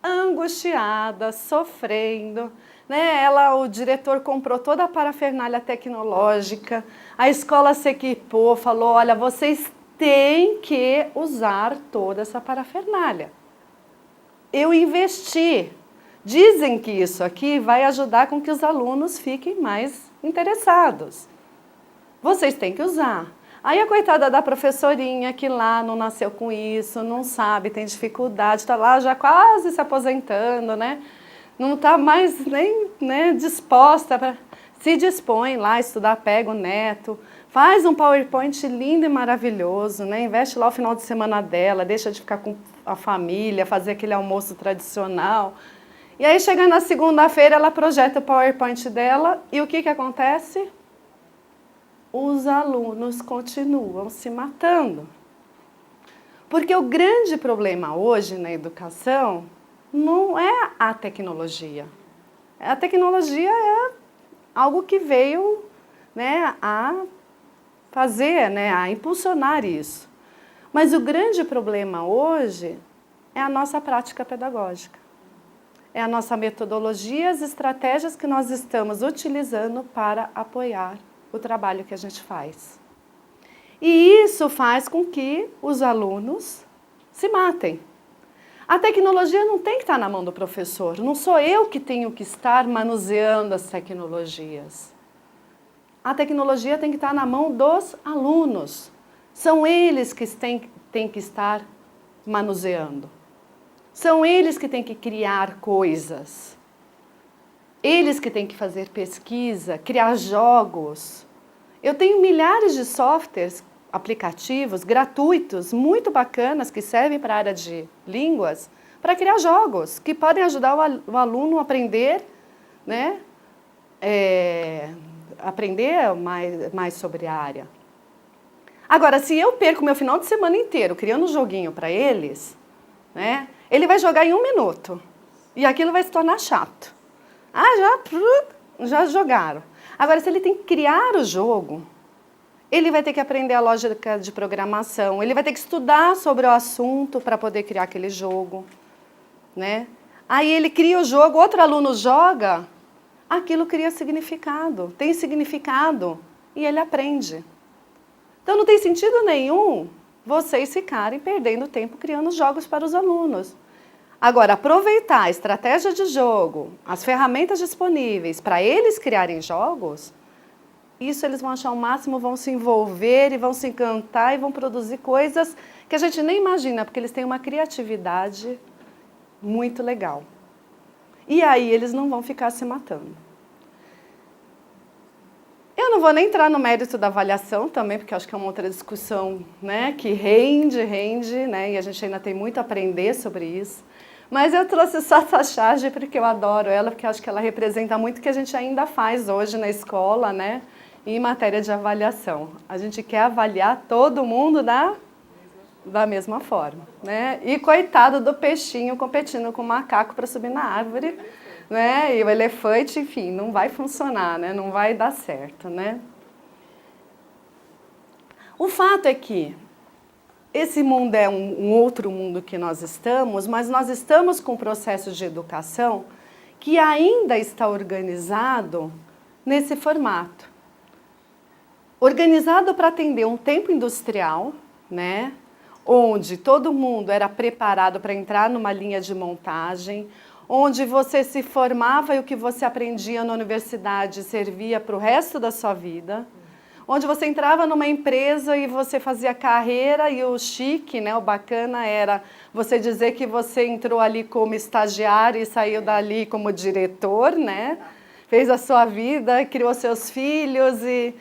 angustiada, sofrendo, né? O diretor comprou toda a parafernália tecnológica, a escola se equipou, falou, olha, vocês têm que usar toda essa parafernália. Eu investi. Dizem que isso aqui vai ajudar com que os alunos fiquem mais interessados. Vocês têm que usar. Aí a coitada da professorinha que lá não nasceu com isso, não sabe, tem dificuldade, está lá já quase se aposentando, né? Não está mais nem, né, disposta para... Se dispõe lá a estudar, pega o neto, faz um PowerPoint lindo e maravilhoso, né? Investe lá o final de semana dela, deixa de ficar com a família, fazer aquele almoço tradicional. E aí chega na segunda-feira, ela projeta o PowerPoint dela e o que acontece? Os alunos continuam se matando. Porque o grande problema hoje na educação não é a tecnologia. A tecnologia é algo que veio, né, a fazer, né, a impulsionar isso. Mas o grande problema hoje é a nossa prática pedagógica. É a nossa metodologia, as estratégias que nós estamos utilizando para apoiar o trabalho que a gente faz. E isso faz com que os alunos se matem. A tecnologia não tem que estar na mão do professor, não sou eu que tenho que estar manuseando as tecnologias. A tecnologia tem que estar na mão dos alunos. São eles que têm que estar manuseando. São eles que têm que criar coisas. Eles que têm que fazer pesquisa, criar jogos. Eu tenho milhares de softwares, aplicativos gratuitos, muito bacanas, que servem para a área de línguas, para criar jogos, que podem ajudar o aluno a aprender, né? aprender mais sobre a área. Agora, se eu perco meu final de semana inteiro criando um joguinho para eles, né, ele vai jogar em 1 minuto. E aquilo vai se tornar chato. Já jogaram. Agora, se ele tem que criar o jogo, ele vai ter que aprender a lógica de programação, ele vai ter que estudar sobre o assunto para poder criar aquele jogo, né? Aí ele cria o jogo, outro aluno joga, aquilo cria significado, tem significado e ele aprende. Então não tem sentido nenhum vocês ficarem perdendo tempo criando jogos para os alunos. Agora, aproveitar a estratégia de jogo, as ferramentas disponíveis para eles criarem jogos, isso eles vão achar o máximo, vão se envolver e vão se encantar e vão produzir coisas que a gente nem imagina, porque eles têm uma criatividade muito legal. E aí eles não vão ficar se matando. Eu não vou nem entrar no mérito da avaliação também, porque acho que é uma outra discussão, né, que rende, né, e a gente ainda tem muito a aprender sobre isso. Mas eu trouxe só essa charge porque eu adoro ela, porque acho que ela representa muito o que a gente ainda faz hoje na escola, né, em matéria de avaliação. A gente quer avaliar todo mundo da mesma forma, né? E coitado do peixinho competindo com o macaco para subir na árvore, né? E o elefante, enfim, não vai funcionar, né? Não vai dar certo, né? O fato é que esse mundo é um outro mundo que nós estamos, mas nós estamos com um processo de educação que ainda está organizado nesse formato. Organizado para atender um tempo industrial, né? Onde todo mundo era preparado para entrar numa linha de montagem, onde você se formava e o que você aprendia na universidade servia para o resto da sua vida, onde você entrava numa empresa e você fazia carreira e o chique, né, o bacana era você dizer que você entrou ali como estagiário e saiu dali como diretor, né? Fez a sua vida, criou seus filhos e...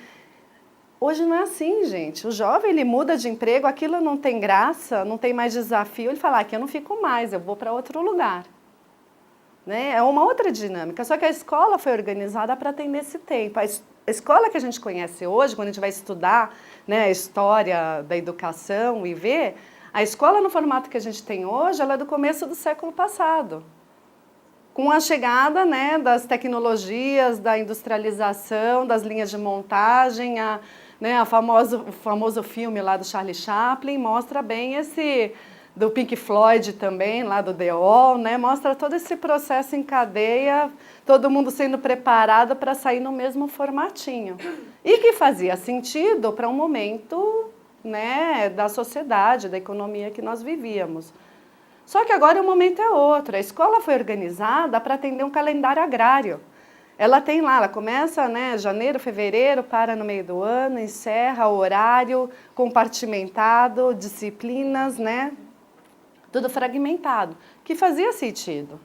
Hoje não é assim, gente. O jovem, ele muda de emprego, aquilo não tem graça, não tem mais desafio. Ele fala, aqui eu não fico mais, eu vou para outro lugar. Né? É uma outra dinâmica. Só que a escola foi organizada para atender esse tempo. A escola que a gente conhece hoje, quando a gente vai estudar, né, a história da educação e ver, a escola no formato que a gente tem hoje, ela é do começo do século passado. Com a chegada, né, das tecnologias, da industrialização, das linhas de montagem, o famoso filme lá do Charlie Chaplin mostra bem do Pink Floyd também, lá do The Wall, né, mostra todo esse processo em cadeia, todo mundo sendo preparado para sair no mesmo formatinho. E que fazia sentido para um momento, né, da sociedade, da economia que nós vivíamos. Só que agora o momento é outro. A escola foi organizada para atender um calendário agrário. Ela tem lá, ela começa, né, janeiro, fevereiro, para no meio do ano, encerra o horário, compartimentado, disciplinas, né, tudo fragmentado, que fazia sentido.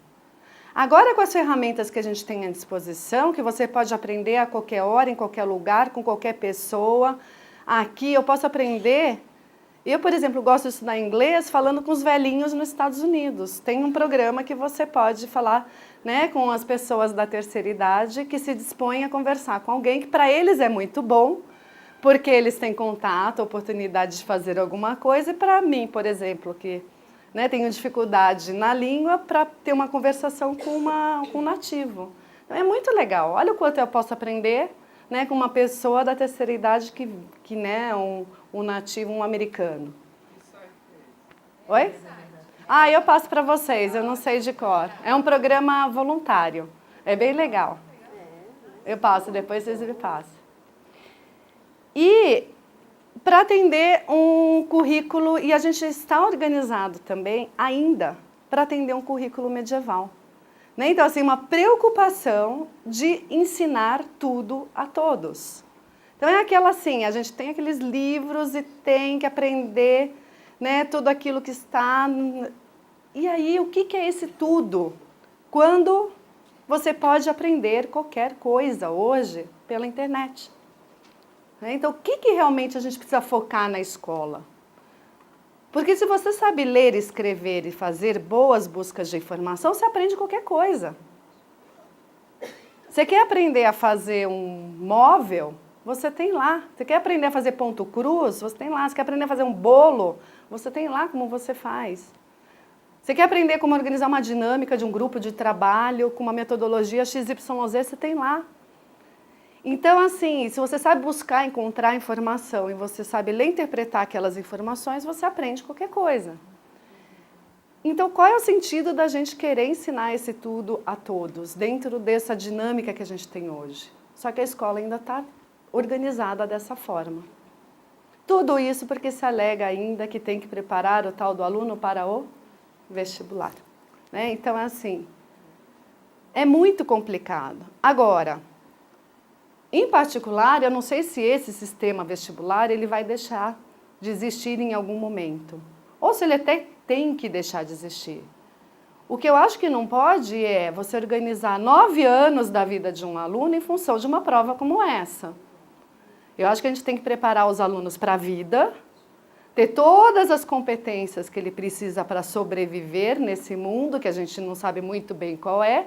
Agora, com as ferramentas que a gente tem à disposição, que você pode aprender a qualquer hora, em qualquer lugar, com qualquer pessoa, aqui eu posso aprender... Eu, por exemplo, gosto de estudar inglês falando com os velhinhos nos Estados Unidos. Tem um programa que você pode falar, né, com as pessoas da terceira idade que se dispõem a conversar com alguém que para eles é muito bom, porque eles têm contato, oportunidade de fazer alguma coisa. E para mim, por exemplo, que, né, tenho dificuldade na língua, para ter uma conversação com um nativo. Então, é muito legal. Olha o quanto eu posso aprender, né, com uma pessoa da terceira idade que né, um nativo, um americano. Oi? Eu passo para vocês, eu não sei de cor. É um programa voluntário, é bem legal. Eu passo, depois vocês me passam. E para atender um currículo, e a gente está organizado também ainda para atender um currículo medieval. Então, assim, uma preocupação de ensinar tudo a todos. Então, é aquela assim, a gente tem aqueles livros e tem que aprender, né, tudo aquilo que está... E aí, o que é esse tudo? Quando você pode aprender qualquer coisa hoje pela internet. Então, o que realmente a gente precisa focar na escola? Porque se você sabe ler, escrever e fazer boas buscas de informação, você aprende qualquer coisa. Você quer aprender a fazer um móvel? Você tem lá. Você quer aprender a fazer ponto cruz? Você tem lá. Você quer aprender a fazer um bolo? Você tem lá como você faz. Você quer aprender como organizar uma dinâmica de um grupo de trabalho com uma metodologia XYZ? Você tem lá. Então, assim, se você sabe buscar, encontrar informação e você sabe ler e interpretar aquelas informações, você aprende qualquer coisa. Então, qual é o sentido da gente querer ensinar esse tudo a todos, dentro dessa dinâmica que a gente tem hoje? Só que a escola ainda está organizada dessa forma. Tudo isso porque se alega ainda que tem que preparar o tal do aluno para o vestibular. Né? Então, assim, é muito complicado. Agora, em particular, eu não sei se esse sistema vestibular ele vai deixar de existir em algum momento. Ou se ele até tem que deixar de existir. O que eu acho que não pode é você organizar 9 anos da vida de um aluno em função de uma prova como essa. Eu acho que a gente tem que preparar os alunos para a vida, ter todas as competências que ele precisa para sobreviver nesse mundo, que a gente não sabe muito bem qual é.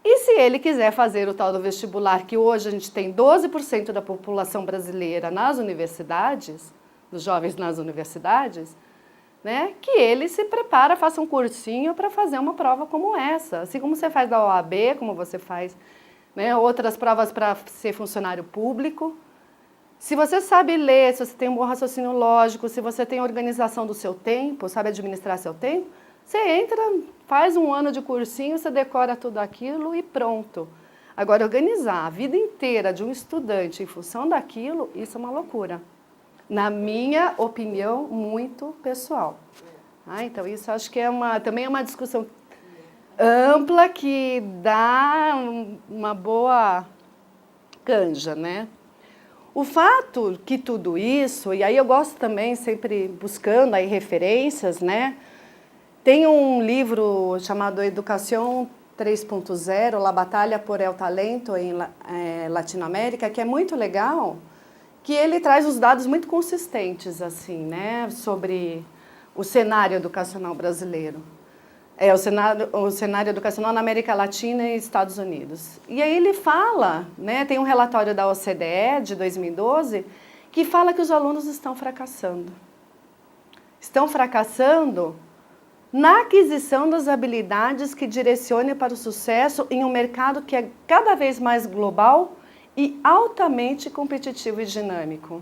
E se ele quiser fazer o tal do vestibular, que hoje a gente tem 12% da população brasileira nas universidades, dos jovens nas universidades, né, que ele se prepara, faça um cursinho para fazer uma prova como essa. Assim como você faz da OAB, como você faz, né, outras provas para ser funcionário público. Se você sabe ler, se você tem um bom raciocínio lógico, se você tem organização do seu tempo, sabe administrar seu tempo, você entra, faz um ano de cursinho, você decora tudo aquilo e pronto. Agora, organizar a vida inteira de um estudante em função daquilo, isso é uma loucura. Na minha opinião, muito pessoal. Então, isso acho que também é uma discussão ampla que dá uma boa canja, né? O fato que tudo isso, e aí eu gosto também sempre buscando aí referências, né? Tem um livro chamado Educação 3.0, La Batalha por el Talento em Latinoamérica, que é muito legal, que ele traz os dados muito consistentes, assim, né, sobre o cenário educacional brasileiro. O cenário educacional na América Latina e Estados Unidos. E aí ele fala, né, tem um relatório da OCDE de 2012, que fala que os alunos estão fracassando. Estão fracassando na aquisição das habilidades que direcionem para o sucesso em um mercado que é cada vez mais global e altamente competitivo e dinâmico.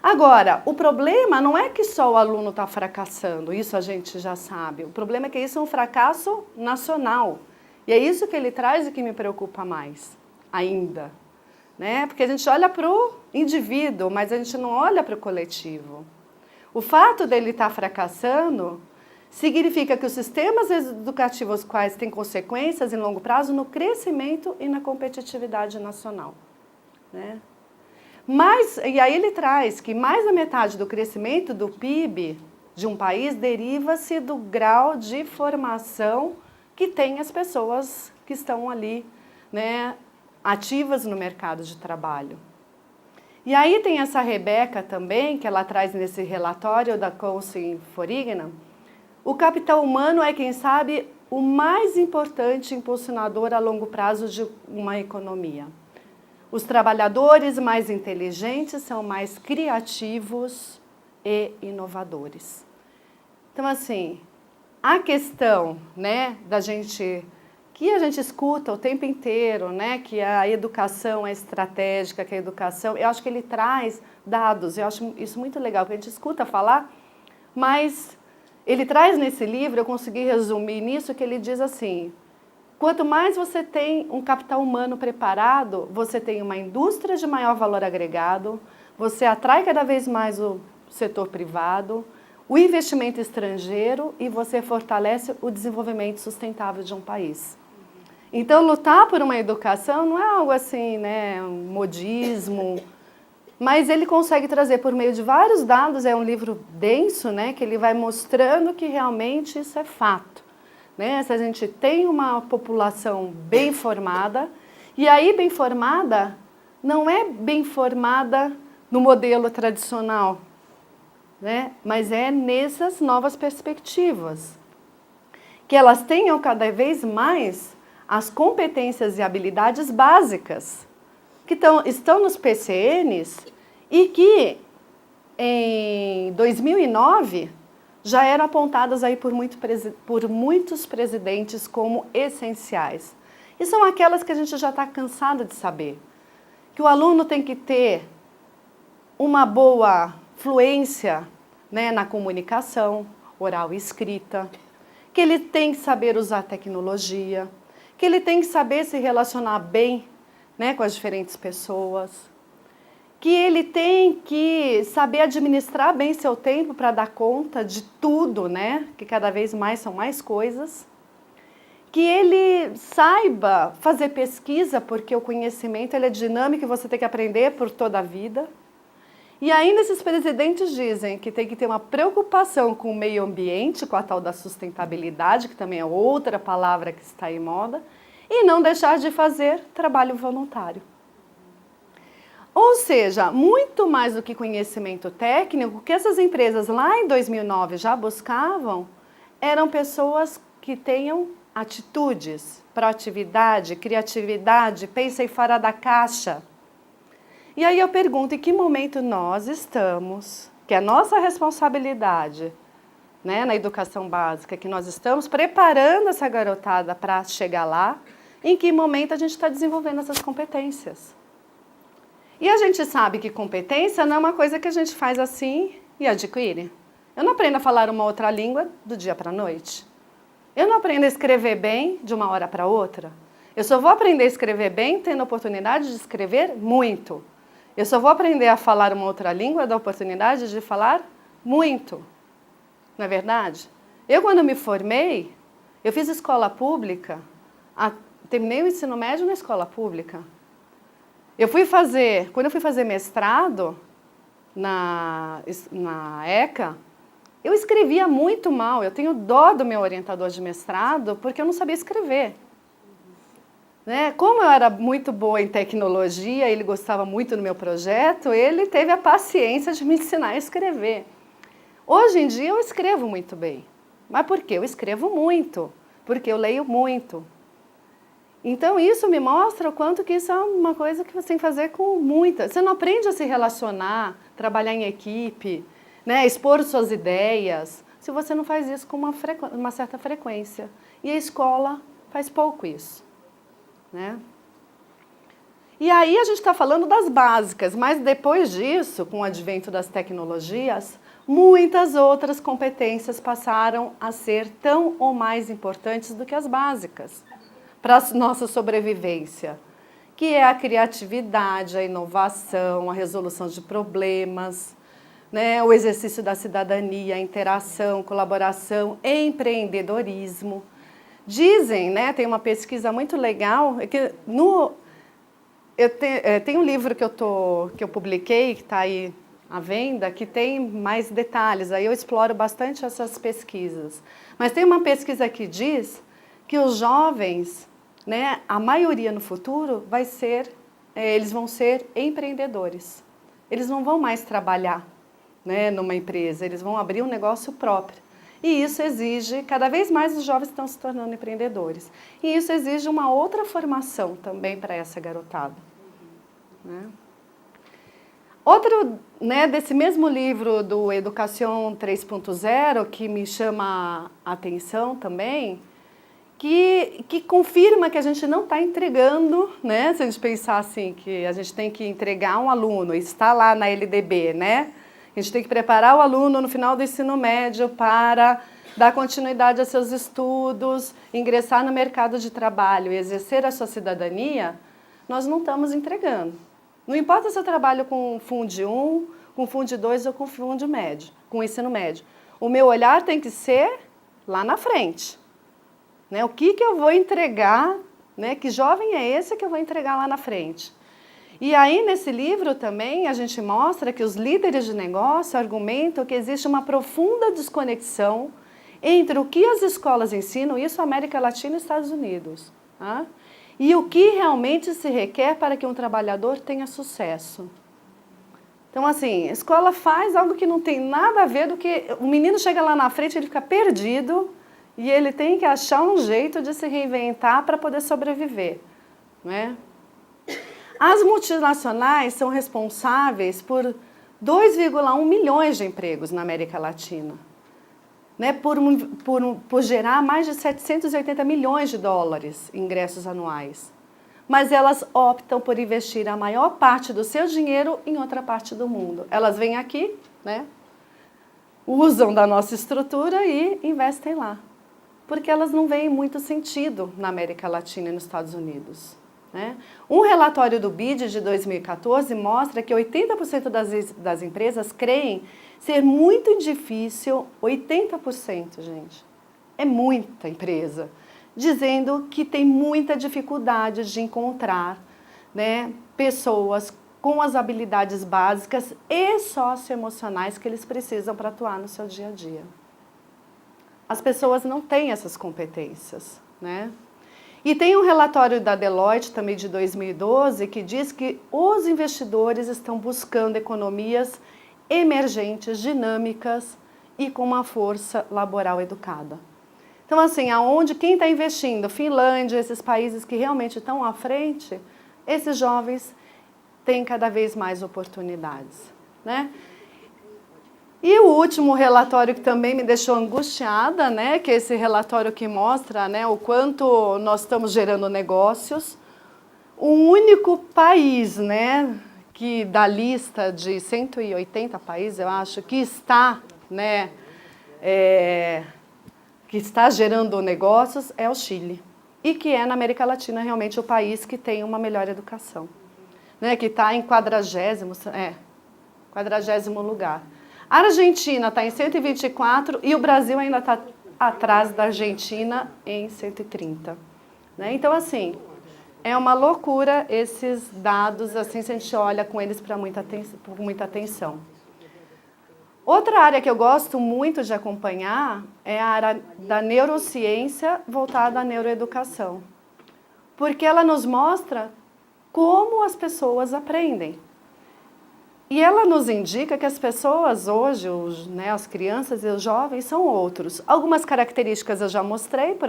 Agora, o problema não é que só o aluno está fracassando, isso a gente já sabe. O problema é que isso é um fracasso nacional. E é isso que ele traz e que me preocupa mais, ainda. Né? Porque a gente olha para o indivíduo, mas a gente não olha para o coletivo. O fato dele estar fracassando significa que os sistemas educativos quais têm consequências em longo prazo no crescimento e na competitividade nacional. Né? E aí ele traz que mais da metade do crescimento do PIB de um país deriva-se do grau de formação que tem as pessoas que estão ali, né, ativas no mercado de trabalho. E aí tem essa Rebeca também, que ela traz nesse relatório da Council for Igna. O capital humano é, quem sabe, o mais importante impulsionador a longo prazo de uma economia. Os trabalhadores mais inteligentes são mais criativos e inovadores. Então, assim, a questão, né, que a gente escuta o tempo inteiro, né, que a educação é estratégica, que a educação... Eu acho que ele traz dados, eu acho isso muito legal, porque a gente escuta falar, mas ele traz nesse livro, eu consegui resumir nisso, que ele diz assim: quanto mais você tem um capital humano preparado, você tem uma indústria de maior valor agregado, você atrai cada vez mais o setor privado, o investimento estrangeiro e você fortalece o desenvolvimento sustentável de um país. Então, lutar por uma educação não é algo assim, né, um modismo, mas ele consegue trazer por meio de vários dados, é um livro denso, né, que ele vai mostrando que realmente isso é fato. Né? Se a gente tem uma população bem formada, e aí bem formada não é bem formada no modelo tradicional, né? Mas é nessas novas perspectivas. Que elas tenham cada vez mais as competências e habilidades básicas que estão nos PCNs e que em 2009 já eram apontadas aí por muitos presidentes como essenciais. E são aquelas que a gente já está cansado de saber. Que o aluno tem que ter uma boa fluência, né, na comunicação oral e escrita, que ele tem que saber usar tecnologia, que ele tem que saber se relacionar bem, né, com as diferentes pessoas, que ele tem que saber administrar bem seu tempo para dar conta de tudo, né, que cada vez mais são mais coisas, que ele saiba fazer pesquisa, porque o conhecimento ele é dinâmico e você tem que aprender por toda a vida. E ainda esses presidentes dizem que tem que ter uma preocupação com o meio ambiente, com a tal da sustentabilidade, que também é outra palavra que está em moda, e não deixar de fazer trabalho voluntário. Ou seja, muito mais do que conhecimento técnico, o que essas empresas lá em 2009 já buscavam, eram pessoas que tenham atitudes, proatividade, criatividade, pensem fora da caixa. E aí eu pergunto, em que momento nós estamos, que é a nossa responsabilidade, né, na educação básica, que nós estamos preparando essa garotada para chegar lá, em que momento a gente está desenvolvendo essas competências. E a gente sabe que competência não é uma coisa que a gente faz assim e adquire. Eu não aprendo a falar uma outra língua do dia para a noite. Eu não aprendo a escrever bem de uma hora para outra. Eu só vou aprender a escrever bem tendo a oportunidade de escrever muito. Eu só vou aprender a falar uma outra língua da oportunidade de falar muito. Não é verdade? Eu, quando me formei, eu fiz escola pública, terminei o ensino médio na escola pública. Quando eu fui fazer mestrado na ECA, eu escrevia muito mal. Eu tenho dó do meu orientador de mestrado porque eu não sabia escrever. Né? Como eu era muito boa em tecnologia, ele gostava muito do meu projeto, ele teve a paciência de me ensinar a escrever. Hoje em dia eu escrevo muito bem. Mas por quê? Eu escrevo muito, porque eu leio muito. Então isso me mostra o quanto que isso é uma coisa que você tem que fazer com muita. Você não aprende a se relacionar, trabalhar em equipe, né? Expor suas ideias, se você não faz isso com uma certa frequência. E a escola faz pouco isso. Né? E aí a gente está falando das básicas, mas depois disso, com o advento das tecnologias, muitas outras competências passaram a ser tão ou mais importantes do que as básicas para a nossa sobrevivência, que é a criatividade, a inovação, a resolução de problemas, né? O exercício da cidadania, a interação, colaboração, empreendedorismo. Dizem, né, tem uma pesquisa muito legal, que tem um livro que eu publiquei, que está aí à venda, que tem mais detalhes, aí eu exploro bastante essas pesquisas. Mas tem uma pesquisa que diz que os jovens, né, a maioria no futuro, eles vão ser empreendedores. Eles não vão mais trabalhar, né, numa empresa, eles vão abrir um negócio próprio. E isso exige, cada vez mais os jovens estão se tornando empreendedores. E isso exige uma outra formação também para essa garotada. Né? Outro, né, desse mesmo livro do Educação 3.0, que me chama a atenção também, que confirma que a gente não está entregando, né, se a gente pensar assim, que a gente tem que entregar um aluno, está lá na LDB, né? A gente tem que preparar o aluno no final do ensino médio para dar continuidade a seus estudos, ingressar no mercado de trabalho e exercer a sua cidadania, nós não estamos entregando. Não importa se eu trabalho com Fundi 1, com Fundi 2 ou com Fundi médio, com ensino médio. O meu olhar tem que ser lá na frente. Né? O que eu vou entregar, né? Que jovem é esse que eu vou entregar lá na frente? E aí, nesse livro também, a gente mostra que os líderes de negócio argumentam que existe uma profunda desconexão entre o que as escolas ensinam, isso América Latina e Estados Unidos, tá? E o que realmente se requer para que um trabalhador tenha sucesso. Então, assim, a escola faz algo que não tem nada a ver do que... O menino chega lá na frente, ele fica perdido e ele tem que achar um jeito de se reinventar para poder sobreviver, né? As multinacionais são responsáveis por 2,1 milhões de empregos na América Latina, né? Por gerar mais de 780 milhões de dólares em ingressos anuais. Mas elas optam por investir a maior parte do seu dinheiro em outra parte do mundo. Elas vêm aqui, né? Usam da nossa estrutura e investem lá. Porque elas não veem muito sentido na América Latina e nos Estados Unidos, né? Um relatório do BID de 2014 mostra que 80% das empresas creem ser muito difícil, 80%, gente, é muita empresa, dizendo que tem muita dificuldade de encontrar, né, pessoas com as habilidades básicas e socioemocionais que eles precisam para atuar no seu dia a dia. As pessoas não têm essas competências, né? E tem um relatório da Deloitte, também de 2012, que diz que os investidores estão buscando economias emergentes, dinâmicas e com uma força laboral educada. Então, assim, aonde quem está investindo, Finlândia, esses países que realmente estão à frente, esses jovens têm cada vez mais oportunidades, né? E o último relatório que também me deixou angustiada, né, que é esse relatório que mostra, né, o quanto nós estamos gerando negócios. O único país, né, que da lista de 180 países, eu acho, que está, né, que está gerando negócios é o Chile. E que é na América Latina realmente o país que tem uma melhor educação, né, que está em 40º lugar. A Argentina está em 124 e o Brasil ainda está atrás da Argentina em 130. Né? Então, assim, é uma loucura esses dados, assim, se a gente olha com eles com muita atenção. Outra área que eu gosto muito de acompanhar é a área da neurociência voltada à neuroeducação. Porque ela nos mostra como as pessoas aprendem. E ela nos indica que as pessoas hoje, né, as crianças e os jovens, são outros. Algumas características eu já mostrei por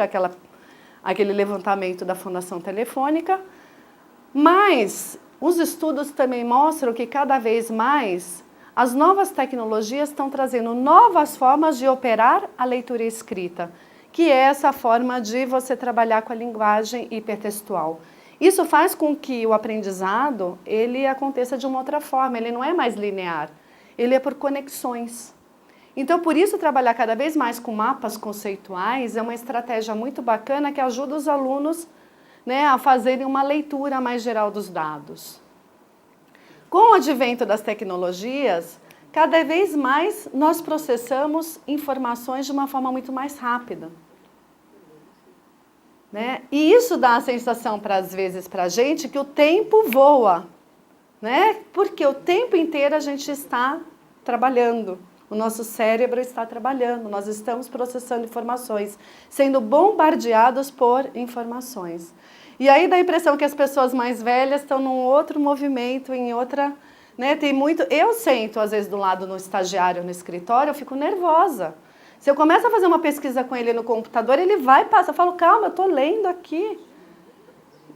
aquele levantamento da Fundação Telefônica, mas os estudos também mostram que cada vez mais as novas tecnologias estão trazendo novas formas de operar a leitura e escrita, que é essa forma de você trabalhar com a linguagem hipertextual. Isso faz com que o aprendizado ele aconteça de uma outra forma, ele não é mais linear, ele é por conexões. Então, por isso, trabalhar cada vez mais com mapas conceituais é uma estratégia muito bacana que ajuda os alunos, né, a fazerem uma leitura mais geral dos dados. Com o advento das tecnologias, cada vez mais nós processamos informações de uma forma muito mais rápida. Né? E isso dá a sensação, às vezes, para a gente que o tempo voa, né? Porque o tempo inteiro a gente está trabalhando, o nosso cérebro está trabalhando, nós estamos processando informações, sendo bombardeados por informações. E aí dá a impressão que as pessoas mais velhas estão num outro movimento, em outra... Né? Tem muito... Eu sento, às vezes, do lado no estagiário, no escritório, eu fico nervosa. Se eu começo a fazer uma pesquisa com ele no computador, ele vai e passa. Eu falo, calma, eu estou lendo aqui.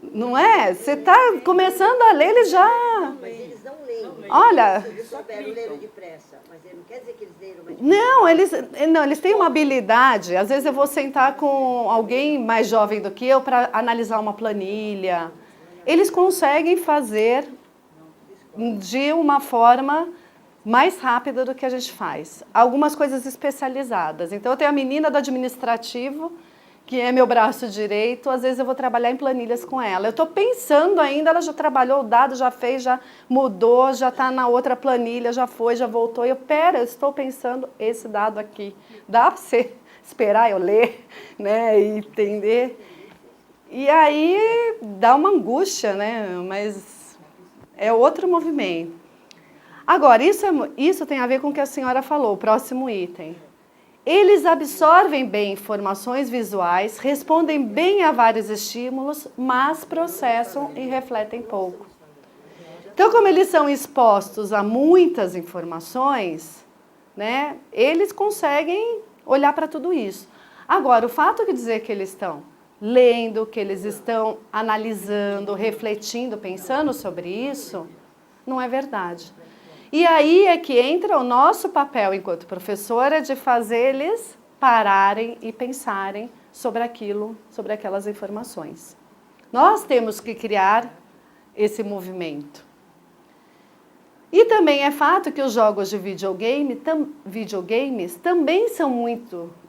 Não é? Você está começando a ler, ele já... Não, mas eles não leem. Olha... Eles souberam ler depressa, mas não quer dizer que eles leram mais depressa. Não, eles têm uma habilidade. Às vezes eu vou sentar com alguém mais jovem do que eu para analisar uma planilha. Eles conseguem fazer de uma forma... mais rápida do que a gente faz. Algumas coisas especializadas. Então, eu tenho a menina do administrativo, que é meu braço direito, às vezes eu vou trabalhar em planilhas com ela. Eu estou pensando ainda, ela já trabalhou o dado, já fez, já mudou, já está na outra planilha, já foi, já voltou. Eu estou pensando esse dado aqui. Dá para você esperar eu ler, né, e entender? E aí dá uma angústia, né, mas é outro movimento. Agora, isso tem a ver com o que a senhora falou, o próximo item. Eles absorvem bem informações visuais, respondem bem a vários estímulos, mas processam e refletem pouco. Então, como eles são expostos a muitas informações, né, eles conseguem olhar para tudo isso. Agora, o fato de dizer que eles estão lendo, que eles estão analisando, refletindo, pensando sobre isso, não é verdade. E aí é que entra o nosso papel enquanto professora de fazer eles pararem e pensarem sobre aquilo, sobre aquelas informações. Nós temos que criar esse movimento. E também é fato que os jogos de videogames também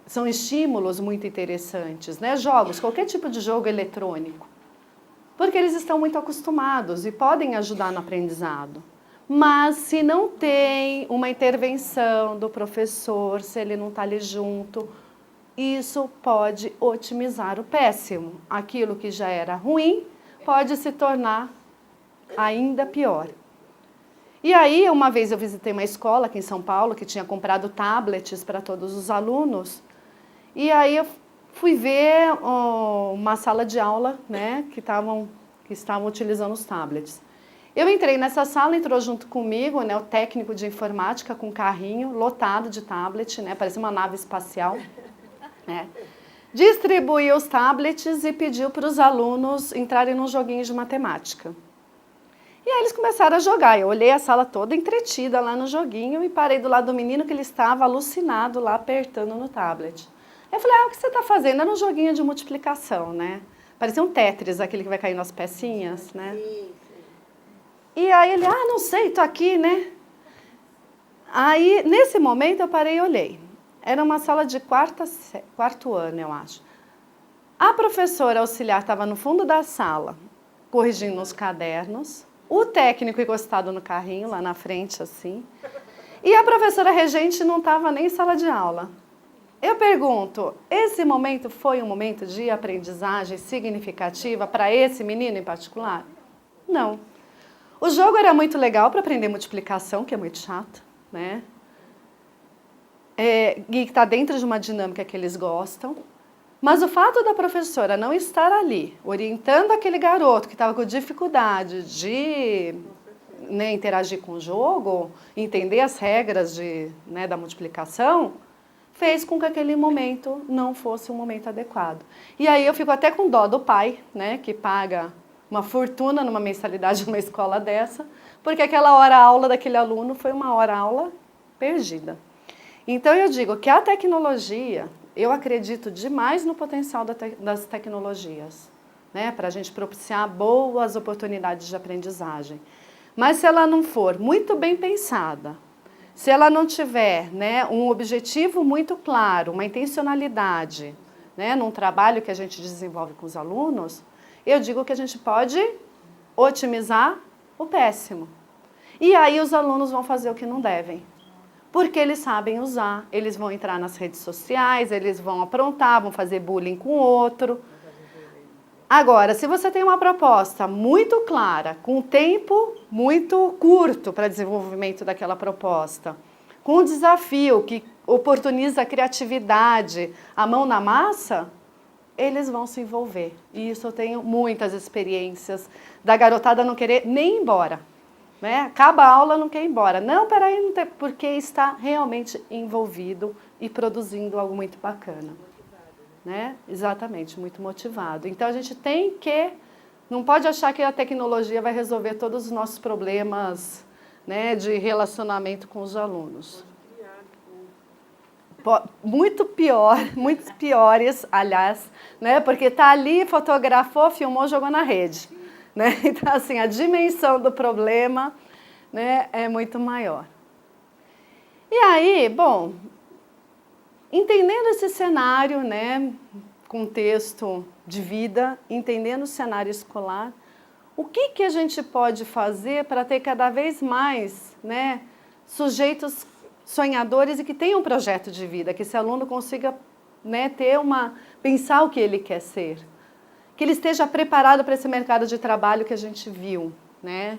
são estímulos muito interessantes, né? Jogos, qualquer tipo de jogo eletrônico, porque eles estão muito acostumados e podem ajudar no aprendizado. Mas se não tem uma intervenção do professor, se ele não está ali junto, isso pode otimizar o péssimo. Aquilo que já era ruim pode se tornar ainda pior. E aí, uma vez eu visitei uma escola aqui em São Paulo que tinha comprado tablets para todos os alunos. E aí eu fui ver uma sala de aula, né, que estavam utilizando os tablets. Eu entrei nessa sala, entrou junto comigo, né, o técnico de informática com um carrinho lotado de tablet, né, parecia uma nave espacial. Né, distribuiu os tablets e pediu para os alunos entrarem num joguinho de matemática. E aí eles começaram a jogar. Eu olhei a sala toda entretida lá no joguinho e parei do lado do menino que ele estava alucinado lá apertando no tablet. Eu falei, o que você está fazendo? Era um joguinho de multiplicação, né? Parecia um Tetris, aquele que vai caindo as pecinhas, né? E aí ele, não sei, tô aqui, né? Aí, nesse momento, eu parei e olhei. Era uma sala de quarto ano, eu acho. A professora auxiliar estava no fundo da sala, corrigindo os cadernos. O técnico encostado no carrinho, lá na frente, assim. E a professora regente não estava nem em sala de aula. Eu pergunto, esse momento foi um momento de aprendizagem significativa para esse menino em particular? Não. O jogo era muito legal para aprender multiplicação, que é muito chato, né? E está dentro de uma dinâmica que eles gostam. Mas o fato da professora não estar ali, orientando aquele garoto que estava com dificuldade de, né, interagir com o jogo, entender as regras da multiplicação, fez com que aquele momento não fosse um momento adequado. E aí eu fico até com dó do pai, né, que paga uma fortuna numa mensalidade de uma escola dessa, porque aquela hora-aula daquele aluno foi uma hora-aula perdida. Então eu digo que a tecnologia, eu acredito demais no potencial das tecnologias, né, para a gente propiciar boas oportunidades de aprendizagem. Mas se ela não for muito bem pensada, se ela não tiver, né, um objetivo muito claro, uma intencionalidade, né, num trabalho que a gente desenvolve com os alunos, eu digo que a gente pode otimizar o péssimo. E aí os alunos vão fazer o que não devem. Porque eles sabem usar, eles vão entrar nas redes sociais, eles vão aprontar, vão fazer bullying com o outro. Agora, se você tem uma proposta muito clara, com um tempo muito curto para desenvolvimento daquela proposta, com um desafio que oportuniza a criatividade, a mão na massa, eles vão se envolver. E isso eu tenho muitas experiências da garotada não querer nem ir embora. Né? Acaba a aula, não quer ir embora. Não, peraí, não tem, porque está realmente envolvido e produzindo algo muito bacana. Né? Exatamente, muito motivado. Então a gente tem que, não pode achar que a tecnologia vai resolver todos os nossos problemas, né, de relacionamento com os alunos. Muito pior, muito piores, aliás, né, porque está ali, fotografou, filmou, jogou na rede. Né? Então, assim, a dimensão do problema, né, é muito maior. E aí, bom, entendendo esse cenário, né, contexto de vida, entendendo o cenário escolar, o que a gente pode fazer para ter cada vez mais, né, sujeitos sonhadores e que tenham um projeto de vida, que esse aluno consiga, né, pensar o que ele quer ser? Que ele esteja preparado para esse mercado de trabalho que a gente viu, né?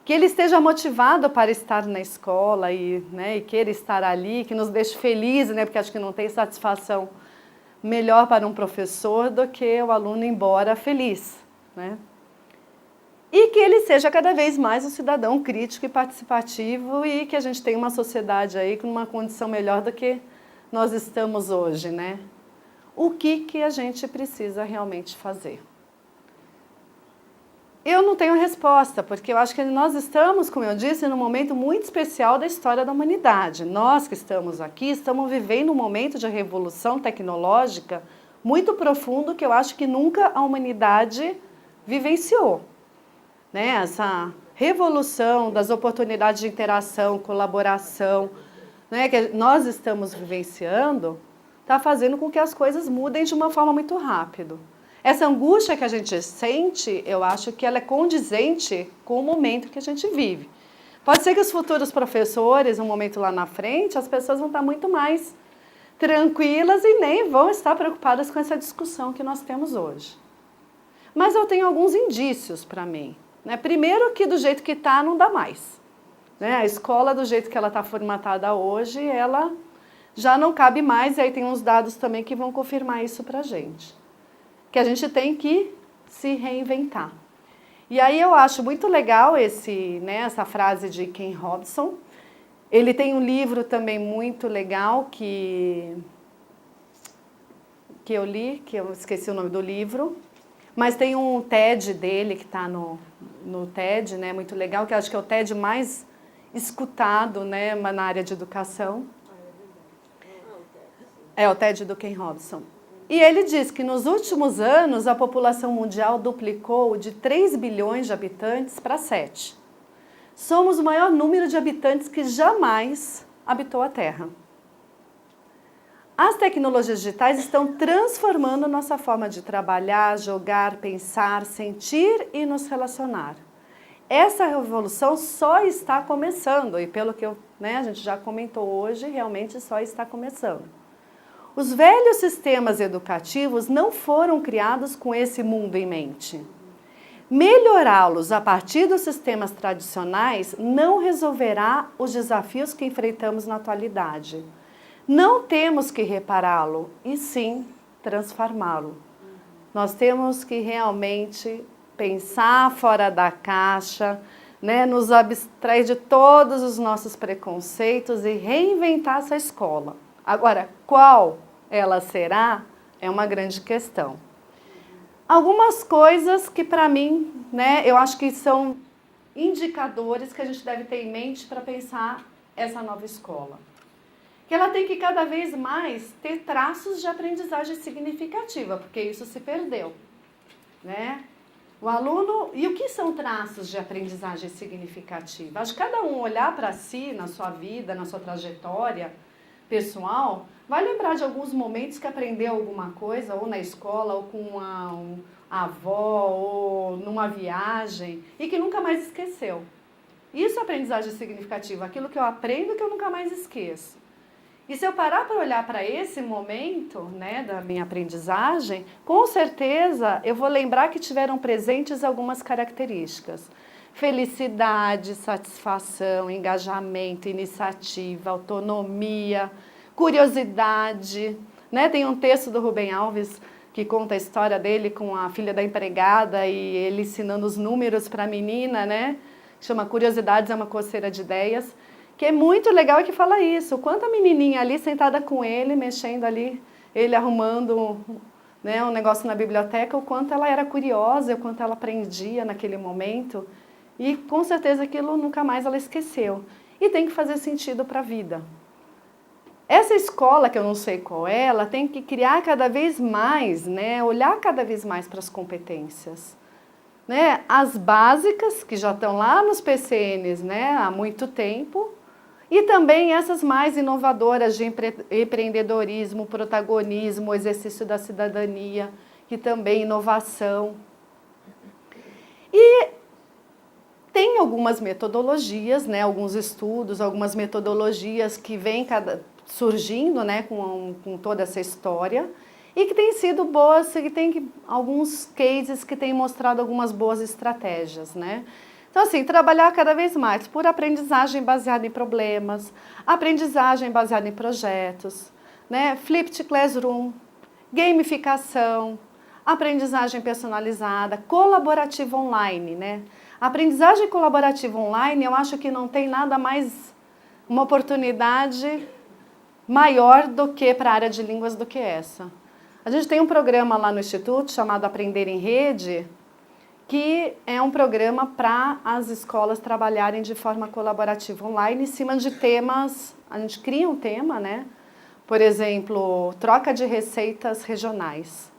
Que ele esteja motivado para estar na escola né, e queira estar ali, que nos deixe felizes, né? Porque acho que não tem satisfação melhor para um professor do que o aluno ir embora feliz, né? E que ele seja cada vez mais um cidadão crítico e participativo e que a gente tenha uma sociedade aí com uma condição melhor do que nós estamos hoje, né? o que a gente precisa realmente fazer. Eu não tenho resposta, porque eu acho que nós estamos, como eu disse, num momento muito especial da história da humanidade. Nós que estamos aqui, estamos vivendo um momento de revolução tecnológica muito profundo que eu acho que nunca a humanidade vivenciou. Né? Essa revolução das oportunidades de interação, colaboração, né, que nós estamos vivenciando, está fazendo com que as coisas mudem de uma forma muito rápida. Essa angústia que a gente sente, eu acho que ela é condizente com o momento que a gente vive. Pode ser que os futuros professores, um momento lá na frente, as pessoas vão estar muito mais tranquilas e nem vão estar preocupadas com essa discussão que nós temos hoje. Mas eu tenho alguns indícios para mim. Né? Primeiro que do jeito que está, não dá mais. Né? A escola, do jeito que ela está formatada hoje, ela já não cabe mais, e aí tem uns dados também que vão confirmar isso para a gente. Que a gente tem que se reinventar. E aí eu acho muito legal essa frase de Ken Robson. Ele tem um livro também muito legal que eu li, que eu esqueci o nome do livro, mas tem um TED dele que está no TED, né, muito legal, que eu acho que é o TED mais escutado, né, na área de educação. É o TED do Ken Robson. E ele diz que nos últimos anos a população mundial duplicou de 3 bilhões de habitantes para 7. Somos o maior número de habitantes que jamais habitou a Terra. As tecnologias digitais estão transformando nossa forma de trabalhar, jogar, pensar, sentir e nos relacionar. Essa revolução só está começando, e pelo que a gente já comentou hoje, realmente só está começando. Os velhos sistemas educativos não foram criados com esse mundo em mente. Melhorá-los a partir dos sistemas tradicionais não resolverá os desafios que enfrentamos na atualidade. Não temos que repará-lo, e sim transformá-lo. Nós temos que realmente pensar fora da caixa, né, nos abstrair de todos os nossos preconceitos e reinventar essa escola. Agora, qual ela será, é uma grande questão. Algumas coisas que, para mim, né, eu acho que são indicadores que a gente deve ter em mente para pensar essa nova escola. Que ela tem que cada vez mais ter traços de aprendizagem significativa, porque isso se perdeu. Né? O aluno, e o que são traços de aprendizagem significativa? Acho que cada um olhar para si, na sua vida, na sua trajetória pessoal, vai lembrar de alguns momentos que aprendeu alguma coisa, ou na escola, ou com a avó, ou numa viagem, e que nunca mais esqueceu. Isso é aprendizagem significativa, aquilo que eu aprendo que eu nunca mais esqueço. E se eu parar para olhar para esse momento, né, da minha aprendizagem, com certeza eu vou lembrar que tiveram presentes algumas características. Felicidade, satisfação, engajamento, iniciativa, autonomia, curiosidade. Né? Tem um texto do Rubem Alves que conta a história dele com a filha da empregada e ele ensinando os números para a menina, né? Chama Curiosidades é uma coceira de ideias, que é muito legal e que fala isso. Quanto a menininha ali sentada com ele, mexendo ali, ele arrumando, né, um negócio na biblioteca, o quanto ela era curiosa, o quanto ela aprendia naquele momento. E com certeza aquilo nunca mais ela esqueceu. E tem que fazer sentido para a vida. Essa escola, que eu não sei qual é, ela tem que criar cada vez mais, né, olhar cada vez mais para as competências. Né, as básicas, que já estão lá nos PCNs, né, há muito tempo, e também essas mais inovadoras de empreendedorismo, protagonismo, exercício da cidadania, que também inovação. E tem algumas metodologias, né, alguns estudos, algumas metodologias que vêm surgindo, né, com toda essa história, e que têm sido boas, que tem alguns cases que têm mostrado algumas boas estratégias, né? Então, assim, trabalhar cada vez mais por aprendizagem baseada em problemas, aprendizagem baseada em projetos, né? Flipped Classroom, gamificação, aprendizagem personalizada, colaborativa online, né? Aprendizagem colaborativa online, eu acho que não tem nada mais, uma oportunidade maior do que para a área de línguas do que essa. A gente tem um programa lá no Instituto chamado Aprender em Rede, que é um programa para as escolas trabalharem de forma colaborativa online em cima de temas. A gente cria um tema, né? Por exemplo, troca de receitas regionais.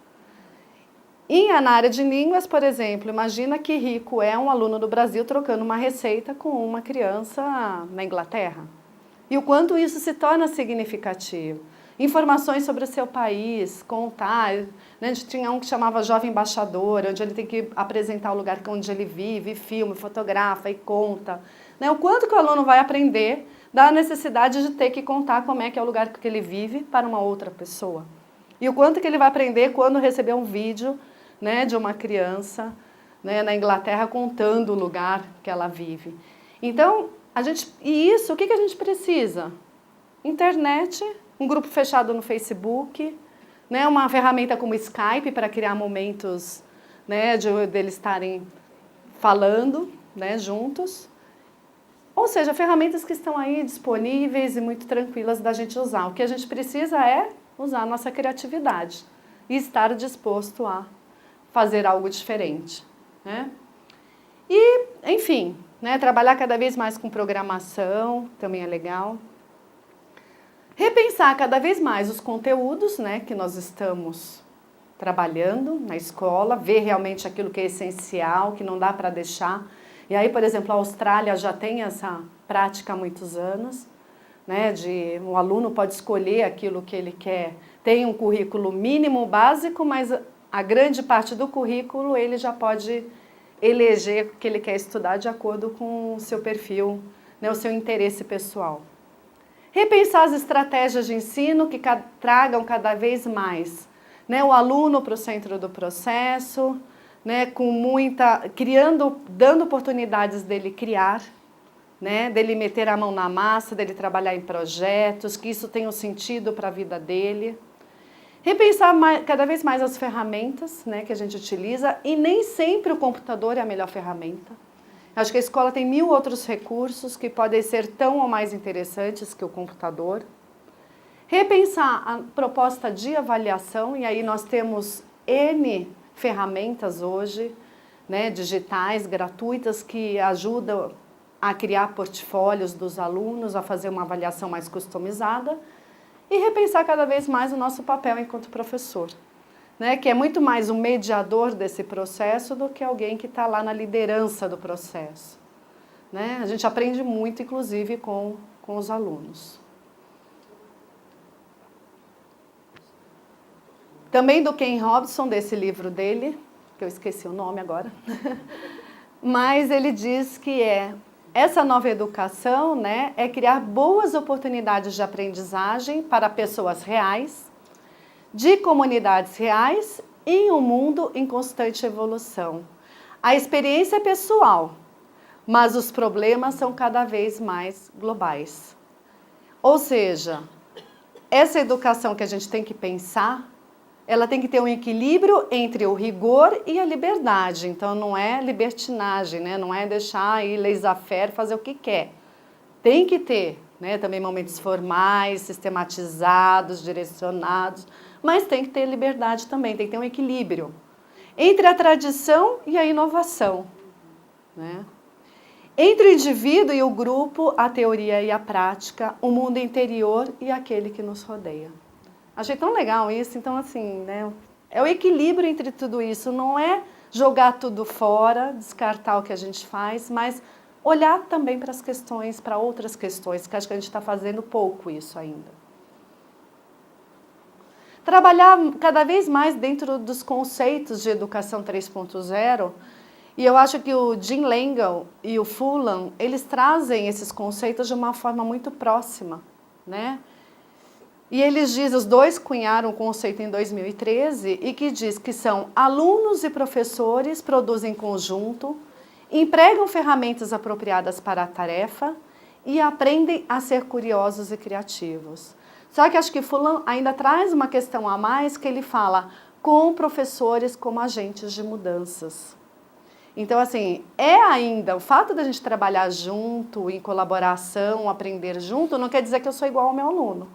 E na área de línguas, por exemplo, imagina que rico é um aluno do Brasil trocando uma receita com uma criança na Inglaterra. E o quanto isso se torna significativo. Informações sobre o seu país, contar. Né? A gente tinha um que chamava Jovem Embaixador, onde ele tem que apresentar o lugar onde ele vive, filme, fotografa e conta. Né? O quanto que o aluno vai aprender da necessidade de ter que contar como é que é o lugar que ele vive para uma outra pessoa. E o quanto que ele vai aprender quando receber um vídeo, né, de uma criança, né, na Inglaterra contando o lugar que ela vive. Então, o que a gente precisa? Internet, um grupo fechado no Facebook, né, uma ferramenta como Skype para criar momentos, né, deles estarem falando, né, juntos. Ou seja, ferramentas que estão aí disponíveis e muito tranquilas da gente usar. O que a gente precisa é usar a nossa criatividade e estar disposto a fazer algo diferente, né? E, enfim, né, trabalhar cada vez mais com programação, também é legal. Repensar cada vez mais os conteúdos, né, que nós estamos trabalhando na escola, ver realmente aquilo que é essencial, que não dá para deixar. E aí, por exemplo, a Austrália já tem essa prática há muitos anos, né, de um aluno pode escolher aquilo que ele quer. Tem um currículo mínimo básico, mas a grande parte do currículo ele já pode eleger o que ele quer estudar de acordo com o seu perfil, né, o seu interesse pessoal. Repensar as estratégias de ensino que tragam cada vez mais, né, o aluno para o centro do processo, né, dando oportunidades dele criar, né, dele meter a mão na massa, dele trabalhar em projetos, que isso tenha um sentido para a vida dele. Repensar cada vez mais as ferramentas, né, que a gente utiliza, e nem sempre o computador é a melhor ferramenta. Acho que a escola tem 1000 outros recursos que podem ser tão ou mais interessantes que o computador. Repensar a proposta de avaliação, e aí nós temos N ferramentas hoje, né, digitais, gratuitas, que ajudam a criar portfólios dos alunos, a fazer uma avaliação mais customizada. E repensar cada vez mais o nosso papel enquanto professor, né? Que é muito mais um mediador desse processo do que alguém que está lá na liderança do processo. Né? A gente aprende muito, inclusive, com os alunos. Também do Ken Robson, desse livro dele, que eu esqueci o nome agora, mas ele diz que essa nova educação, né, é criar boas oportunidades de aprendizagem para pessoas reais, de comunidades reais, em um mundo em constante evolução. A experiência é pessoal, mas os problemas são cada vez mais globais. Ou seja, essa educação que a gente tem que pensar, ela tem que ter um equilíbrio entre o rigor e a liberdade. Então, não é libertinagem, né? Não é deixar aí laissez-faire fazer o que quer. Tem que ter, né, também momentos formais, sistematizados, direcionados, mas tem que ter liberdade também, tem que ter um equilíbrio entre a tradição e a inovação, né? Entre o indivíduo e o grupo, a teoria e a prática, o mundo interior e aquele que nos rodeia. Achei tão legal isso, então assim, né, é o equilíbrio entre tudo isso, não é jogar tudo fora, descartar o que a gente faz, mas olhar também para as questões, para outras questões, que acho que a gente está fazendo pouco isso ainda. Trabalhar cada vez mais dentro dos conceitos de educação 3.0, e eu acho que o Jim Langle e o Fulham, eles trazem esses conceitos de uma forma muito próxima, né? E eles dizem, os dois cunharam o conceito em 2013, e que diz que são alunos e professores produzem em conjunto, empregam ferramentas apropriadas para a tarefa e aprendem a ser curiosos e criativos. Só que acho que Fulham ainda traz uma questão a mais, que ele fala com professores como agentes de mudanças. Então, assim, ainda o fato da gente trabalhar junto, em colaboração, aprender junto, não quer dizer que eu sou igual ao meu aluno.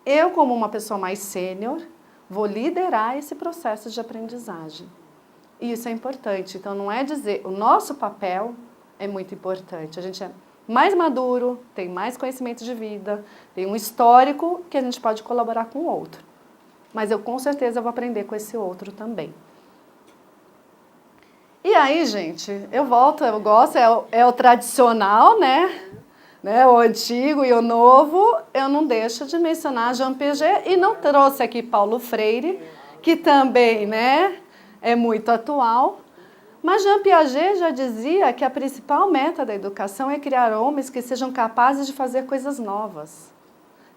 Eu, como uma pessoa mais sênior, vou liderar esse processo de aprendizagem. E isso é importante. Então, não é dizer, o nosso papel é muito importante. A gente é mais maduro, tem mais conhecimento de vida, tem um histórico que a gente pode colaborar com o outro. Mas eu com certeza vou aprender com esse outro também. E aí, gente, eu volto, eu gosto, é o tradicional, né? O antigo e o novo, eu não deixo de mencionar Jean Piaget e não trouxe aqui Paulo Freire, que também, né, é muito atual. Mas Jean Piaget já dizia que a principal meta da educação é criar homens que sejam capazes de fazer coisas novas.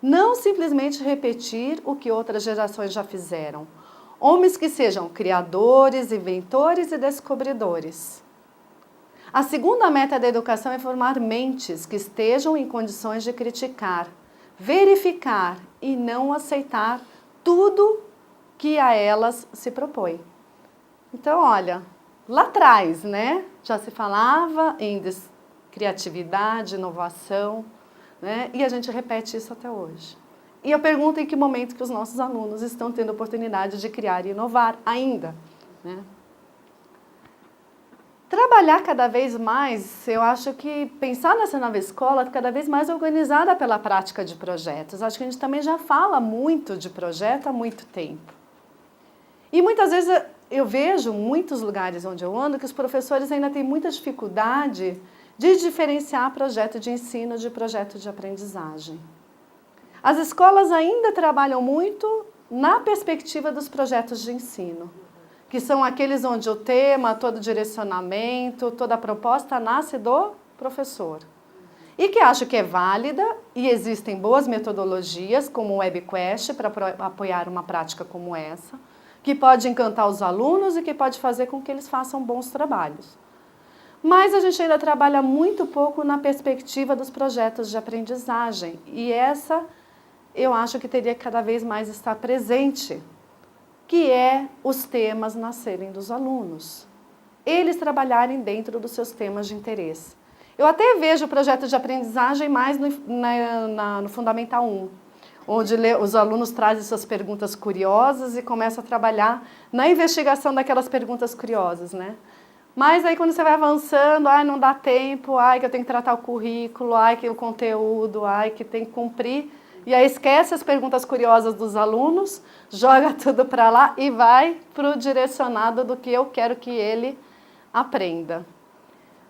Não simplesmente repetir o que outras gerações já fizeram. Homens que sejam criadores, inventores e descobridores. A segunda meta da educação é formar mentes que estejam em condições de criticar, verificar e não aceitar tudo que a elas se propõe. Então, olha, lá atrás, né, já se falava em criatividade, inovação, né, e a gente repete isso até hoje. E eu pergunto em que momento que os nossos alunos estão tendo oportunidade de criar e inovar ainda, né? Trabalhar cada vez mais, eu acho que pensar nessa nova escola cada vez mais organizada pela prática de projetos. Acho que a gente também já fala muito de projeto há muito tempo. E muitas vezes eu vejo muitos lugares onde eu ando que os professores ainda têm muita dificuldade de diferenciar projeto de ensino de projeto de aprendizagem. As escolas ainda trabalham muito na perspectiva dos projetos de ensino, que são aqueles onde o tema, todo o direcionamento, toda a proposta nasce do professor. E que acho que é válida e existem boas metodologias, como o WebQuest, para apoiar uma prática como essa, que pode encantar os alunos e que pode fazer com que eles façam bons trabalhos. Mas a gente ainda trabalha muito pouco na perspectiva dos projetos de aprendizagem. E essa eu acho que teria que cada vez mais estar presente, que é os temas nascerem dos alunos. Eles trabalharem dentro dos seus temas de interesse. Eu até vejo o projeto de aprendizagem mais no Fundamental 1, onde os alunos trazem suas perguntas curiosas e começam a trabalhar na investigação daquelas perguntas curiosas, né? Mas aí quando você vai avançando, não dá tempo, que eu tenho que tratar o currículo, que o conteúdo, que tem que cumprir. E aí esquece as perguntas curiosas dos alunos, joga tudo para lá e vai para o direcionado do que eu quero que ele aprenda.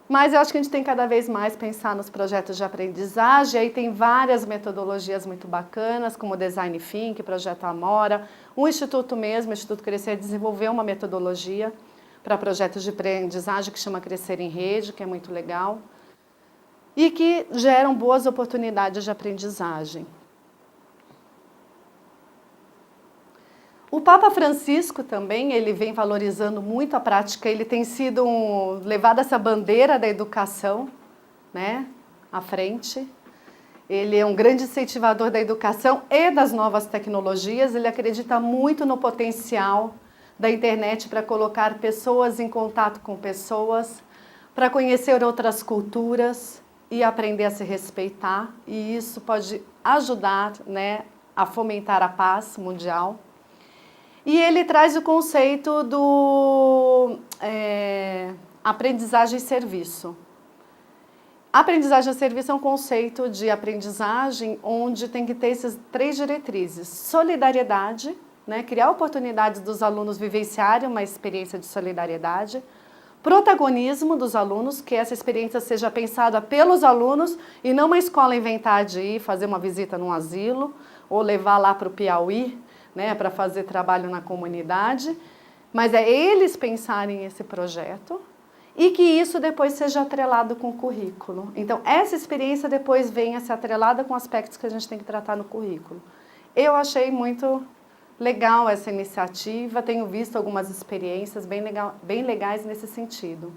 Mas eu acho que a gente tem cada vez mais pensar nos projetos de aprendizagem, aí tem várias metodologias muito bacanas, como o Design Think, Projeto Amora, o Instituto mesmo, o Instituto Crescer, desenvolveu uma metodologia para projetos de aprendizagem que chama Crescer em Rede, que é muito legal, e que geram boas oportunidades de aprendizagem. O Papa Francisco também, ele vem valorizando muito a prática, ele tem sido levado essa bandeira da educação, né, à frente. Ele é um grande incentivador da educação e das novas tecnologias, ele acredita muito no potencial da internet para colocar pessoas em contato com pessoas, para conhecer outras culturas e aprender a se respeitar, e isso pode ajudar, né, a fomentar a paz mundial. E ele traz o conceito do aprendizagem e serviço. Aprendizagem e serviço é um conceito de aprendizagem onde tem que ter essas 3 diretrizes. Solidariedade, né, criar oportunidades dos alunos vivenciarem uma experiência de solidariedade. Protagonismo dos alunos, que essa experiência seja pensada pelos alunos e não uma escola inventar de ir fazer uma visita num asilo ou levar lá para o Piauí, né, para fazer trabalho na comunidade, mas é eles pensarem esse projeto e que isso depois seja atrelado com o currículo. Então, essa experiência depois venha a ser atrelada com aspectos que a gente tem que tratar no currículo. Eu achei muito legal essa iniciativa, tenho visto algumas experiências bem legais nesse sentido.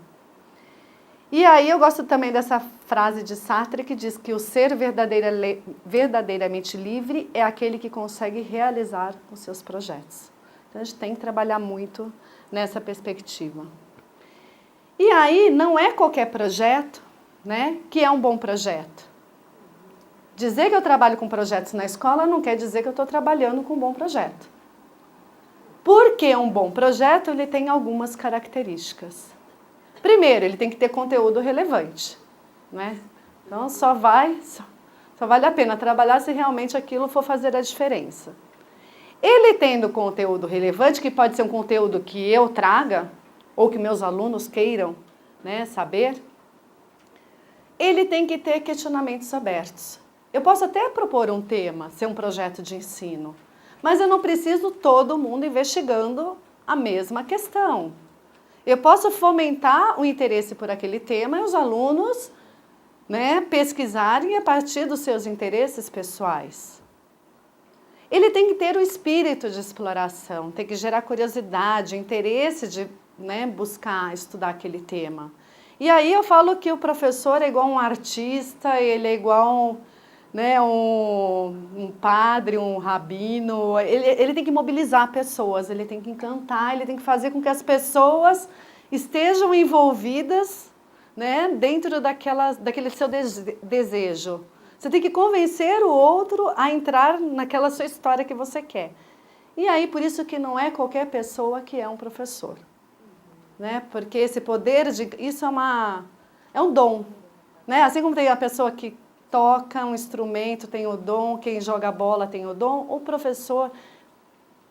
E aí eu gosto também dessa frase de Sartre que diz que o ser verdadeiramente livre é aquele que consegue realizar os seus projetos. Então a gente tem que trabalhar muito nessa perspectiva. E aí não é qualquer projeto, né, que é um bom projeto. Dizer que eu trabalho com projetos na escola não quer dizer que eu estou trabalhando com um bom projeto. Porque um bom projeto ele tem algumas características. Primeiro, ele tem que ter conteúdo relevante, né? Então só vale a pena trabalhar se realmente aquilo for fazer a diferença. Ele tendo conteúdo relevante, que pode ser um conteúdo que eu traga, ou que meus alunos queiram, né, saber, ele tem que ter questionamentos abertos. Eu posso até propor um tema, ser um projeto de ensino, mas eu não preciso todo mundo investigando a mesma questão. Eu posso fomentar o interesse por aquele tema e os alunos, né, pesquisarem a partir dos seus interesses pessoais. Ele tem que ter o espírito de exploração, tem que gerar curiosidade, interesse de, né, buscar, estudar aquele tema. E aí eu falo que o professor é igual um artista, ele é igual, né, um padre, um rabino, ele tem que mobilizar pessoas, ele tem que encantar, ele tem que fazer com que as pessoas estejam envolvidas, né, dentro daquele seu desejo. Você tem que convencer o outro a entrar naquela sua história que você quer. E aí, por isso que não é qualquer pessoa que é um professor. Né? Porque esse poder, isso é um dom. Né? Assim como tem a pessoa que toca um instrumento, tem o dom, quem joga bola tem o dom, o professor,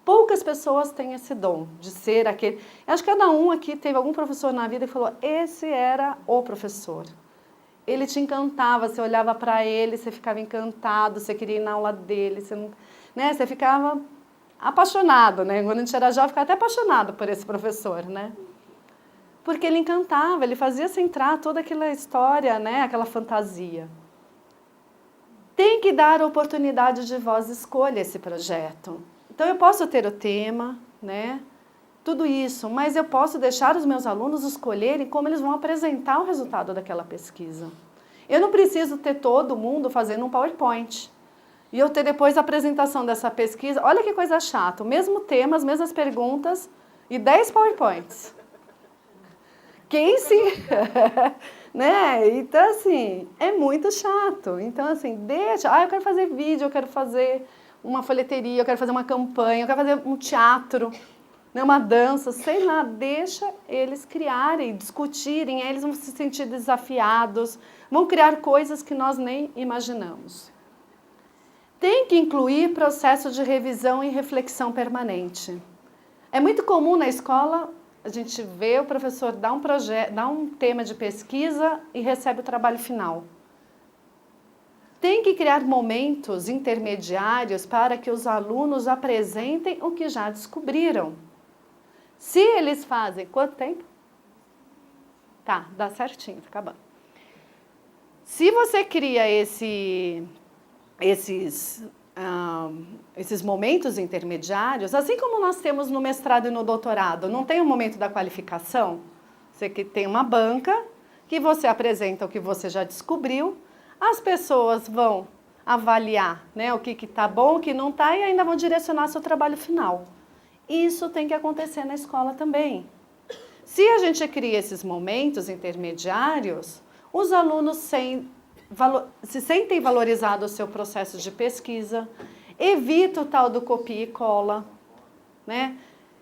poucas pessoas têm esse dom de ser aquele. Eu acho que cada um aqui teve algum professor na vida que falou, esse era o professor. Ele te encantava, você olhava para ele, você ficava encantado, você queria ir na aula dele, você ficava apaixonado, né? Quando a gente era jovem, ficava até apaixonado por esse professor, né? Porque ele encantava, ele fazia você entrar toda aquela história, né? Aquela fantasia. Tem que dar oportunidade de voz e escolha esse projeto. Então eu posso ter o tema, né? Tudo isso, mas eu posso deixar os meus alunos escolherem como eles vão apresentar o resultado daquela pesquisa. Eu não preciso ter todo mundo fazendo um PowerPoint. E eu ter depois a apresentação dessa pesquisa. Olha que coisa chata, o mesmo tema, as mesmas perguntas e 10 PowerPoints. Quem se... né? Então, assim, é muito chato. Então, assim, deixa... eu quero fazer vídeo, eu quero fazer uma folheteria, eu quero fazer uma campanha, eu quero fazer um teatro, né, uma dança, sei lá, deixa eles criarem, discutirem, aí eles vão se sentir desafiados, vão criar coisas que nós nem imaginamos. Tem que incluir processo de revisão e reflexão permanente. É muito comum na escola a gente ver o professor dar um tema de pesquisa e recebe o trabalho final. Tem que criar momentos intermediários para que os alunos apresentem o que já descobriram. Se eles fazem... Quanto tempo? Tá, dá certinho, tá acabando. Se você cria esses momentos intermediários, assim como nós temos no mestrado e no doutorado, não tem o momento da qualificação? Você que tem uma banca, que você apresenta o que você já descobriu, as pessoas vão avaliar, né, o que está bom, o que não está, e ainda vão direcionar seu trabalho final. Isso tem que acontecer na escola também. Se a gente cria esses momentos intermediários, os alunos se sentem valorizados o seu processo de pesquisa, evita o tal do copia e cola, né?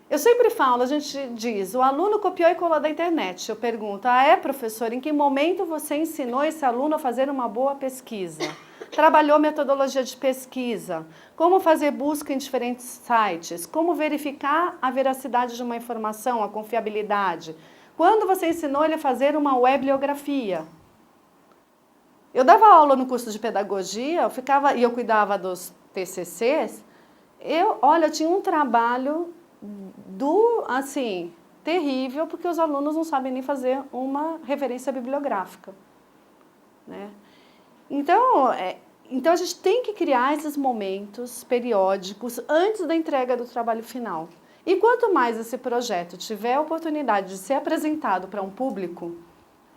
Eu sempre falo, a gente diz, o aluno copiou e colou da internet. Eu pergunto, professor, em que momento você ensinou esse aluno a fazer uma boa pesquisa? Trabalhou metodologia de pesquisa? Como fazer busca em diferentes sites? Como verificar a veracidade de uma informação, a confiabilidade? Quando você ensinou ele a fazer uma webliografia? Eu dava aula no curso de pedagogia, eu cuidava dos TCCs, eu tinha um trabalho terrível, porque os alunos não sabem nem fazer uma referência bibliográfica, né? Então a gente tem que criar esses momentos periódicos antes da entrega do trabalho final. E quanto mais esse projeto tiver a oportunidade de ser apresentado para um público,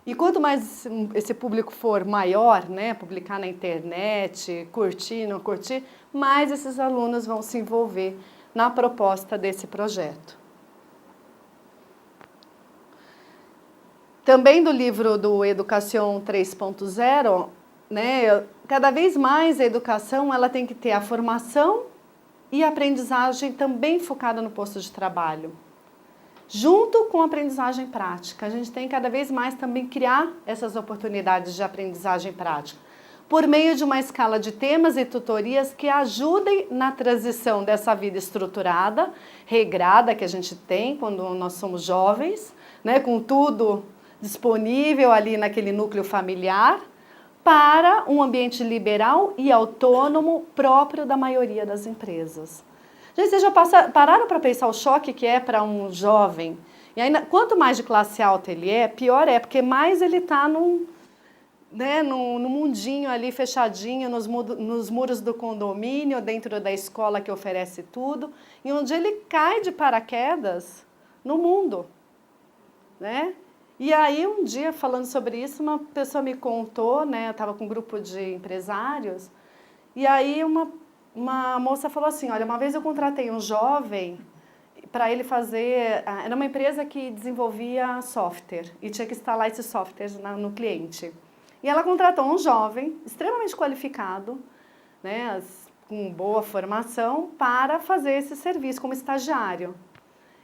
e quanto mais esse público for maior, né, publicar na internet, curtir, não curtir, mais esses alunos vão se envolver na proposta desse projeto. Também do livro do Educação 3.0, né, cada vez mais a educação ela tem que ter a formação e aprendizagem também focada no posto de trabalho. Junto com a aprendizagem prática, a gente tem cada vez mais também criar essas oportunidades de aprendizagem prática, por meio de uma escala de temas e tutorias que ajudem na transição dessa vida estruturada, regrada que a gente tem quando nós somos jovens, né, com tudo disponível ali naquele núcleo familiar, para um ambiente liberal e autônomo próprio da maioria das empresas. Gente, vocês já pararam para pensar o choque que é para um jovem? E ainda, quanto mais de classe alta ele é, pior é, porque mais ele está num mundinho ali fechadinho, nos muros do condomínio, dentro da escola que oferece tudo, e onde ele cai de paraquedas no mundo, né? E aí, um dia, falando sobre isso, uma pessoa me contou, né? Eu estava com um grupo de empresários, e aí uma moça falou assim, olha, uma vez eu contratei um jovem para ele fazer... Era uma empresa que desenvolvia software, e tinha que instalar esses softwares no cliente. E ela contratou um jovem, extremamente qualificado, né, com boa formação, para fazer esse serviço como estagiário.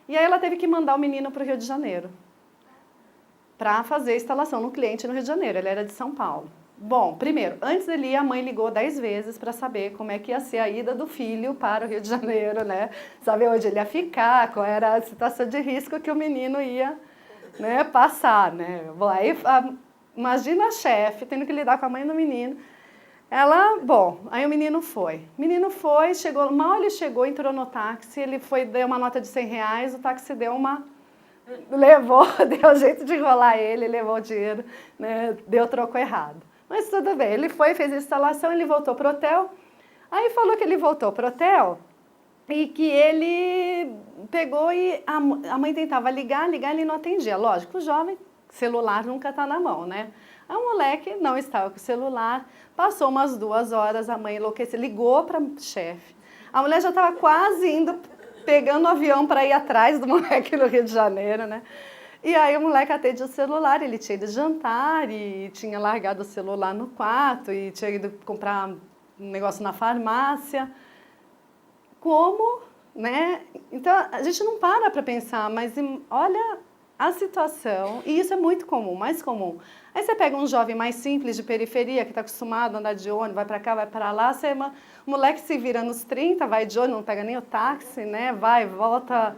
E aí ela teve que mandar o menino para o Rio de Janeiro, para fazer a instalação no cliente no Rio de Janeiro. Ele era de São Paulo. Bom, primeiro, antes dele ir, a mãe ligou 10 vezes para saber como é que ia ser a ida do filho para o Rio de Janeiro, né? Saber onde ele ia ficar, qual era a situação de risco que o menino ia, né, passar, né? Bom, aí... Imagina a chefe tendo que lidar com a mãe do menino. Aí o menino foi. O menino foi, chegou, mal ele chegou, entrou no táxi, ele foi, deu uma nota de R$100, o táxi deu deu jeito de enrolar ele, levou o dinheiro, né, deu troco errado. Mas tudo bem, ele foi, fez a instalação, ele voltou pro hotel, aí falou que ele voltou pro hotel e que ele pegou e a mãe tentava ligar, ele não atendia. Lógico, o jovem... celular nunca está na mão, né? O moleque não estava com o celular, passou umas 2 horas, a mãe enlouqueceu, ligou para o chefe. A mulher já estava quase indo, pegando o avião para ir atrás do moleque no Rio de Janeiro, né? E aí o moleque atende o celular, ele tinha ido jantar e tinha largado o celular no quarto e tinha ido comprar um negócio na farmácia. Como, né? Então, a gente não para pensar, mas olha... a situação, e isso é muito comum, mais comum. Aí você pega um jovem mais simples, de periferia, que está acostumado a andar de ônibus, vai para cá, vai para lá, o moleque se vira nos 30, vai de ônibus, não pega nem o táxi, né? Vai, volta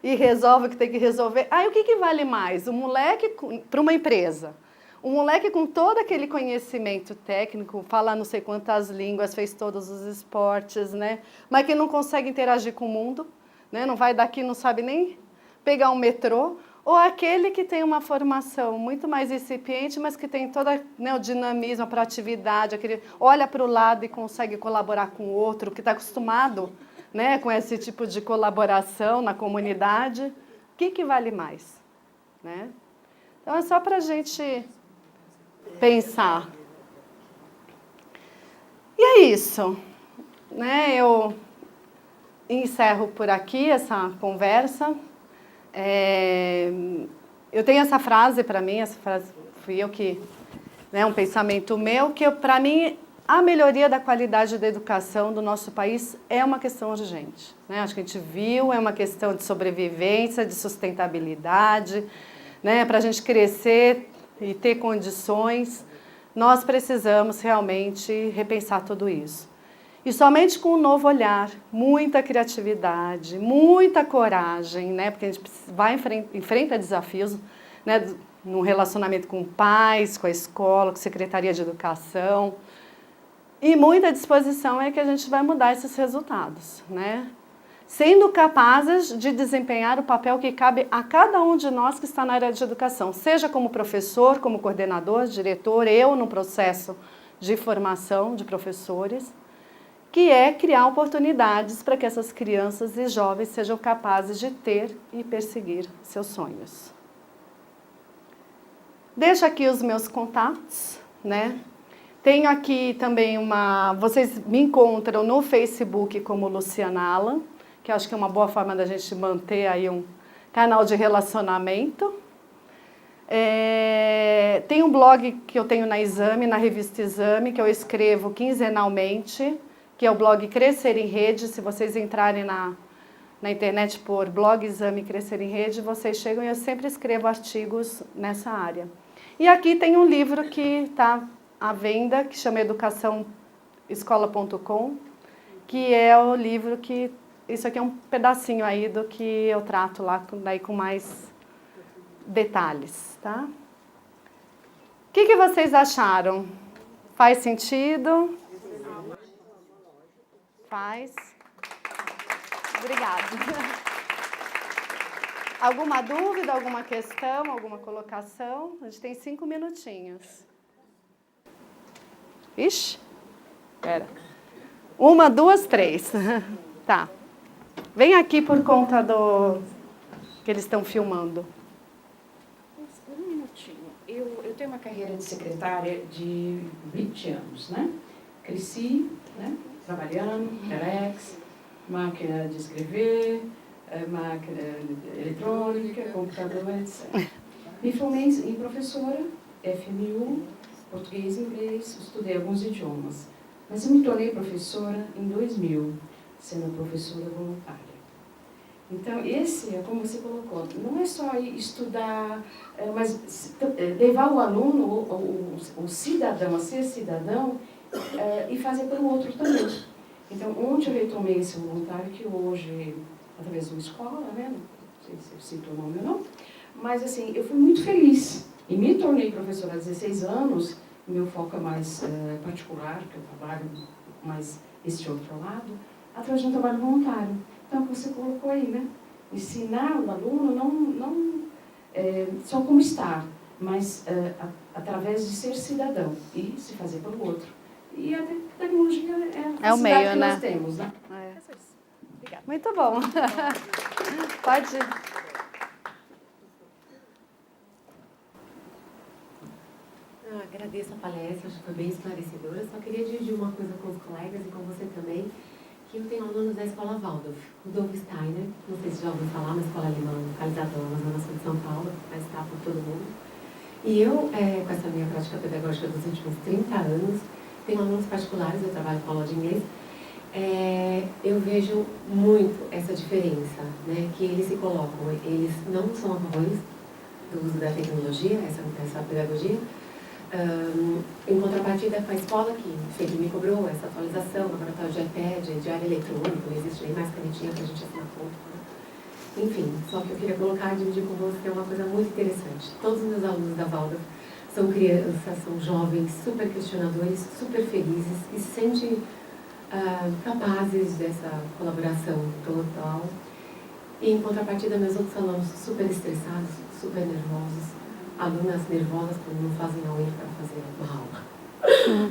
e resolve o que tem que resolver. Aí o que vale mais? O moleque para uma empresa, o moleque com todo aquele conhecimento técnico, fala não sei quantas línguas, fez todos os esportes, né? Mas que não consegue interagir com o mundo, né? Não vai daqui, não sabe nem pegar um metrô. Ou aquele que tem uma formação muito mais incipiente, mas que tem todo, né, o dinamismo, a proatividade, aquele olha para o lado e consegue colaborar com o outro, que está acostumado, né, com esse tipo de colaboração na comunidade. O que vale mais? Né? Então, é só para a gente pensar. E é isso. Né? Eu encerro por aqui essa conversa. Eu tenho essa frase para mim, essa frase fui eu que, né, um pensamento meu, que para mim a melhoria da qualidade da educação do nosso país é uma questão urgente. Né? Acho que a gente viu, é uma questão de sobrevivência, de sustentabilidade, né, para a gente crescer e ter condições, nós precisamos realmente repensar tudo isso. E somente com um novo olhar, muita criatividade, muita coragem, né? Porque a gente enfrenta desafios, né? No relacionamento com pais, com a escola, com a Secretaria de Educação. E muita disposição é que a gente vai mudar esses resultados, né? Sendo capazes de desempenhar o papel que cabe a cada um de nós que está na área de educação, seja como professor, como coordenador, diretor, eu no processo de formação de professores, que é criar oportunidades para que essas crianças e jovens sejam capazes de ter e perseguir seus sonhos. Deixo aqui os meus contatos, né? Tenho aqui também vocês me encontram no Facebook como Luciana Alan, que eu acho que é uma boa forma da gente manter aí um canal de relacionamento. Tem um blog que eu tenho na Exame, na revista Exame, que eu escrevo quinzenalmente, que é o blog Crescer em Rede. Se vocês entrarem na internet por blog Exame Crescer em Rede, vocês chegam e eu sempre escrevo artigos nessa área. E aqui tem um livro que está à venda, que chama educaçãoescola.com, que é o livro que... Isso aqui é um pedacinho aí do que eu trato lá, daí com mais detalhes, tá? O que vocês acharam? Faz sentido? Faz. Obrigada. Alguma dúvida, alguma questão, alguma colocação? A gente tem 5 minutinhos. Ixi, espera. 1, 2, 3. Tá. Vem aqui por conta do que eles estão filmando. Um minutinho. Eu tenho uma carreira de secretária de 20 anos, né? Cresci, né? Trabalhando, telex, máquina de escrever, máquina eletrônica, computador, etc. Me formei em professora, FMU, português e inglês, estudei alguns idiomas. Mas eu me tornei professora em 2000, sendo professora voluntária. Então, esse, como você colocou, não é só estudar, mas levar o aluno, o cidadão, a ser cidadão, e fazer para o outro também. Então, onde eu retomei esse voluntário, que hoje, através de uma escola, né, não sei se eu cito o nome ou não, mas assim, eu fui muito feliz e me tornei professora há 16 anos, meu foco é mais particular, que eu trabalho mais este outro lado, através de um trabalho voluntário. Então, você colocou aí, né? Ensinar o aluno não só como estar, mas através de ser cidadão e se fazer pelo outro. E a tecnologia é o meio, que né? nós temos, né? Obrigada. Muito bom. Pode ir. Agradeço a palestra, acho que foi bem esclarecedora. Só queria dividir uma coisa com os colegas e com você também, que eu tenho alunos da Escola Waldorf, Rudolf Steiner, não sei se já ouviu falar, uma escola alemã localizada na Zona Sul de São Paulo, mas está por todo mundo. E eu, com essa minha prática pedagógica dos últimos 30 anos, tenho alunos particulares, eu trabalho com aula de inglês, eu vejo muito essa diferença, né, que eles se colocam, eles não são a favor do uso da tecnologia, essa pedagogia, em contrapartida com a escola que sempre me cobrou essa atualização, laboratório de iPad, diário eletrônico, não existe nem mais canetinha para a gente assinar ponto. Né? Enfim, só que eu queria colocar e dividir com você uma coisa muito interessante. Todos os meus alunos da Waldorf são crianças, são jovens, super questionadores, super felizes e se sentem capazes dessa colaboração total. E em contrapartida, meus outros alunos super estressados, super nervosos, alunas nervosas quando não fazem a unha para fazer uma aula.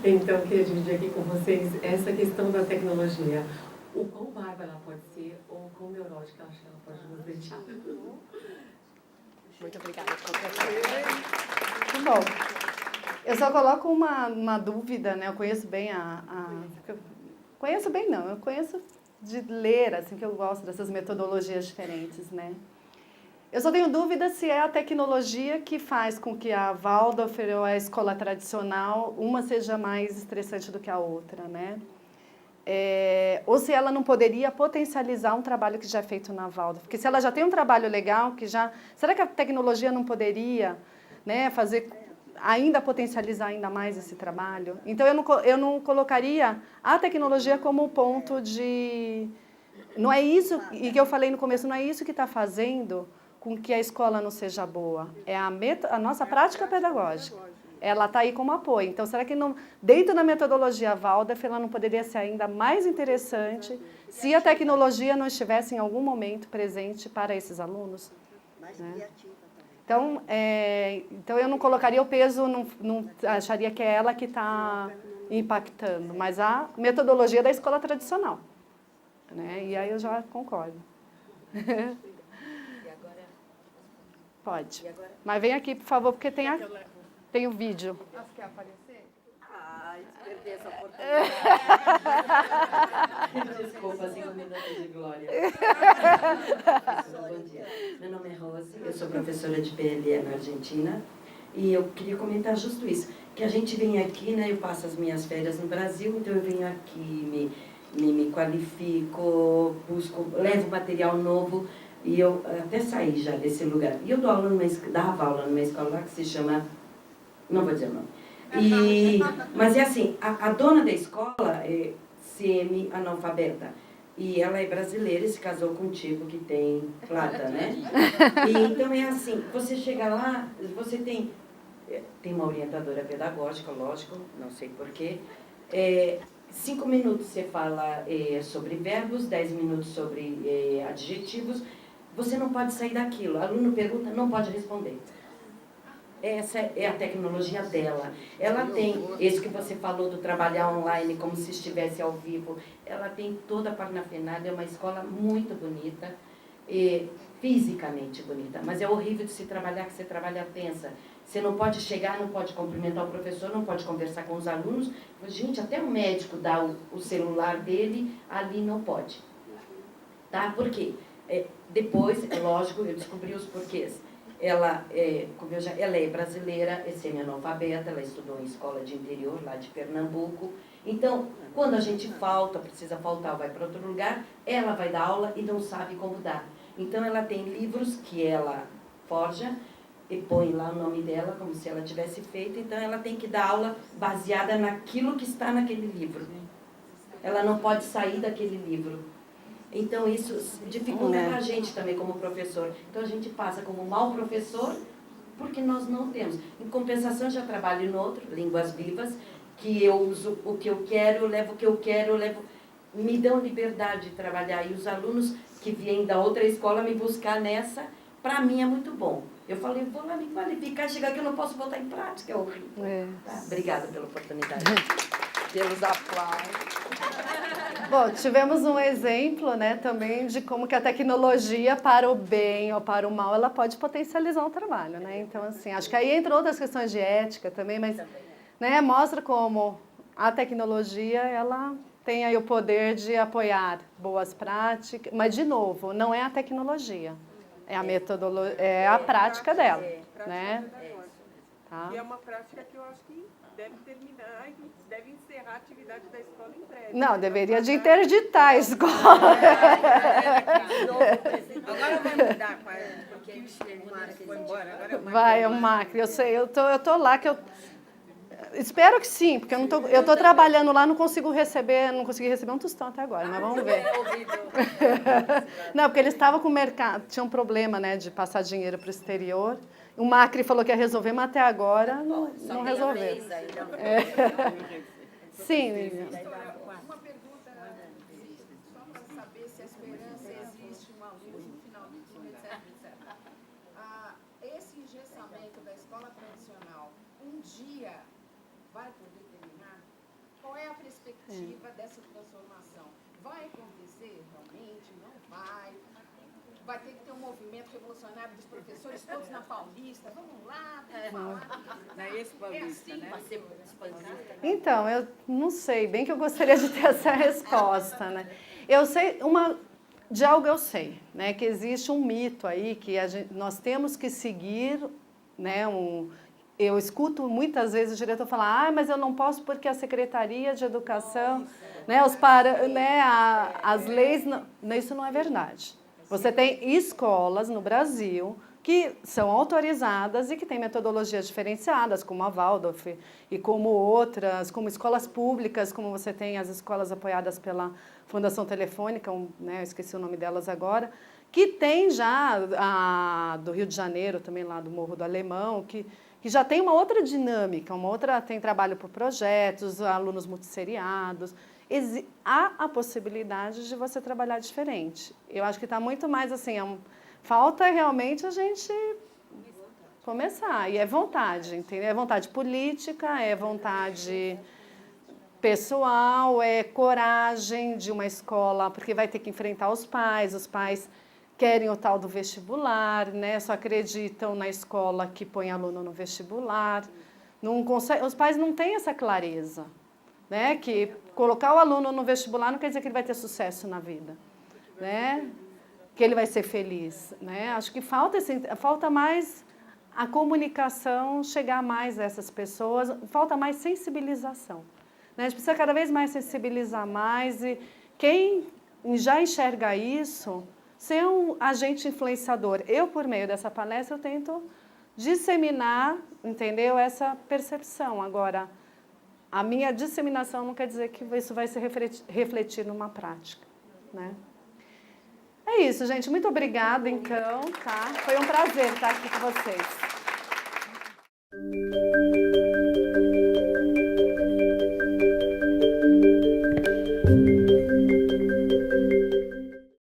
Então, eu queria dividir aqui com vocês essa questão da tecnologia. O quão bárbara ela pode ser ou quão neurótica ela pode nos deixar. Muito obrigada. Muito bom. Eu só coloco uma dúvida, né? Eu conheço bem Conheço bem, não. Eu conheço de ler, assim, que eu gosto dessas metodologias diferentes, né? Eu só tenho dúvida se é a tecnologia que faz com que a Waldorf ou a escola tradicional, uma seja mais estressante do que a outra, né? Ou se ela não poderia potencializar um trabalho que já é feito na Waldorf. Porque se ela já tem um trabalho legal, será que a tecnologia não poderia, né, ainda potencializar ainda mais esse trabalho? Então, eu não colocaria a tecnologia como ponto de... Não é isso, e que eu falei no começo, não é isso que está fazendo com que a escola não seja boa. É a nossa prática pedagógica. Ela está aí como apoio. Então, será que dentro da metodologia Waldorf, ela não poderia ser ainda mais interessante se a tecnologia não estivesse em algum momento presente para esses alunos? Mais né? criativa também. Então, eu não colocaria o peso, não acharia que é ela que está impactando, mas a metodologia da escola tradicional. Né? E aí eu já concordo. Pode. Mas vem aqui, por favor, porque tem o vídeo. Você quer aparecer? Ai, perdi essa oportunidade. Desculpa, 5 minutos de glória. Bom dia. Meu nome é Rose, eu sou professora de PLE na Argentina. E eu queria comentar justo isso, que a gente vem aqui, né, eu passo as minhas férias no Brasil, então eu venho aqui me qualifico, busco, levo material novo e eu até saí já desse lugar. E eu dava aula numa escola lá que se chama, não vou dizer o nome. Mas é assim, a dona da escola é semi-analfabeta. E ela é brasileira e se casou com um tipo que tem plata, né? E, então é assim, você chega lá, você tem uma orientadora pedagógica, lógico, não sei porquê. 5 minutos você fala sobre verbos, 10 minutos sobre adjetivos. Você não pode sair daquilo. O aluno pergunta, não pode responder. Essa é a tecnologia dela. Ela tem, isso que você falou do trabalhar online como se estivesse ao vivo, ela tem toda a parafernália, é uma escola muito bonita, fisicamente bonita, mas é horrível de se trabalhar, que você trabalha tensa. Você não pode chegar, não pode cumprimentar o professor, não pode conversar com os alunos. Gente, até o médico dá o celular dele, ali não pode. Tá? Por quê? Depois, lógico, eu descobri os porquês. Ela é brasileira, é semi-analfabeta, ela estudou em escola de interior, lá de Pernambuco. Então, quando a gente precisa faltar, vai para outro lugar, ela vai dar aula e não sabe como dar. Então, ela tem livros que ela forja e põe lá o nome dela, como se ela tivesse feito. Então, ela tem que dar aula baseada naquilo que está naquele livro. Ela não pode sair daquele livro. Então, isso dificulta para a gente também como professor. Então, a gente passa como mau professor, porque nós não temos. Em compensação, já trabalho no outro, Línguas Vivas, que eu uso o que eu quero, eu levo o que eu quero, me dão liberdade de trabalhar. E os alunos que vêm da outra escola me buscar nessa, para mim é muito bom. Eu falei, vou lá me qualificar, chegar aqui eu não posso botar em prática, é horrível. Tá? Obrigada pela oportunidade. Pelos aplausos. Bom, tivemos um exemplo, né, também de como que a tecnologia, para o bem ou para o mal, ela pode potencializar o trabalho, né? Então, assim, acho que aí entra outras questões de ética também, mas né, mostra como a tecnologia, ela tem aí o poder de apoiar boas práticas, mas, de novo, não é a tecnologia, é a metodologia, é a prática dela, né? Tá? E é uma prática que eu acho que deve terminar e deve encerrar a atividade da escola em breve. Não, deveria de interditar a escola. Agora vai mudar, porque o Macri foi embora. Agora Vai, o Macri, eu sei, eu tô lá que eu... Espero que sim, porque eu tô trabalhando lá, não consegui receber um tostão até agora, mas vamos ver. Não, porque eles estavam com o mercado, tinha um problema, né, de passar dinheiro para o exterior. O Macri falou que ia resolver, mas até agora não resolveu. Sim, Lívia. Uma pergunta, só para saber se a esperança existe no aluno no final do turno, etc. Esse engessamento da escola tradicional, um dia vai poder terminar? Qual é a perspectiva dessa transformação? Vai acontecer realmente? Não vai? Vai ter que ter um movimento revolucionário dos professores todos na Paulista. Vamos lá, vamos falar. Não é esse Paulista, né? Então, eu não sei, bem que eu gostaria de ter essa resposta, né? Eu sei, de algo eu sei, né? Que existe um mito aí que nós temos que seguir, né? Eu escuto muitas vezes o diretor falar, mas eu não posso porque a Secretaria de Educação, né? As leis, isso não é verdade. Você tem escolas no Brasil que são autorizadas e que têm metodologias diferenciadas, como a Waldorf e como outras, como escolas públicas, como você tem as escolas apoiadas pela Fundação Telefônica, né, eu esqueci o nome delas agora, que tem já a do Rio de Janeiro, também lá do Morro do Alemão, que já tem uma outra dinâmica, tem trabalho por projetos, alunos multisseriados. Há a possibilidade de você trabalhar diferente. Eu acho que está muito mais assim, falta realmente a gente começar. E é vontade, entendeu? É vontade política, é vontade pessoal, é coragem de uma escola, porque vai ter que enfrentar os pais querem o tal do vestibular, né? Só acreditam na escola que põe aluno no vestibular. Não consegue, os pais não têm essa clareza, né? Que colocar o aluno no vestibular não quer dizer que ele vai ter sucesso na vida, né? Que ele vai ser feliz, né? Acho que falta mais a comunicação, chegar mais a essas pessoas, falta mais sensibilização, né? A gente precisa cada vez mais sensibilizar mais quem já enxerga isso, ser um agente influenciador. Eu, por meio dessa palestra, eu tento disseminar, entendeu? Essa percepção. Agora, a minha disseminação não quer dizer que isso vai se refletir numa prática, né? É isso, gente. Muito obrigada, então, tá? Foi um prazer estar aqui com vocês.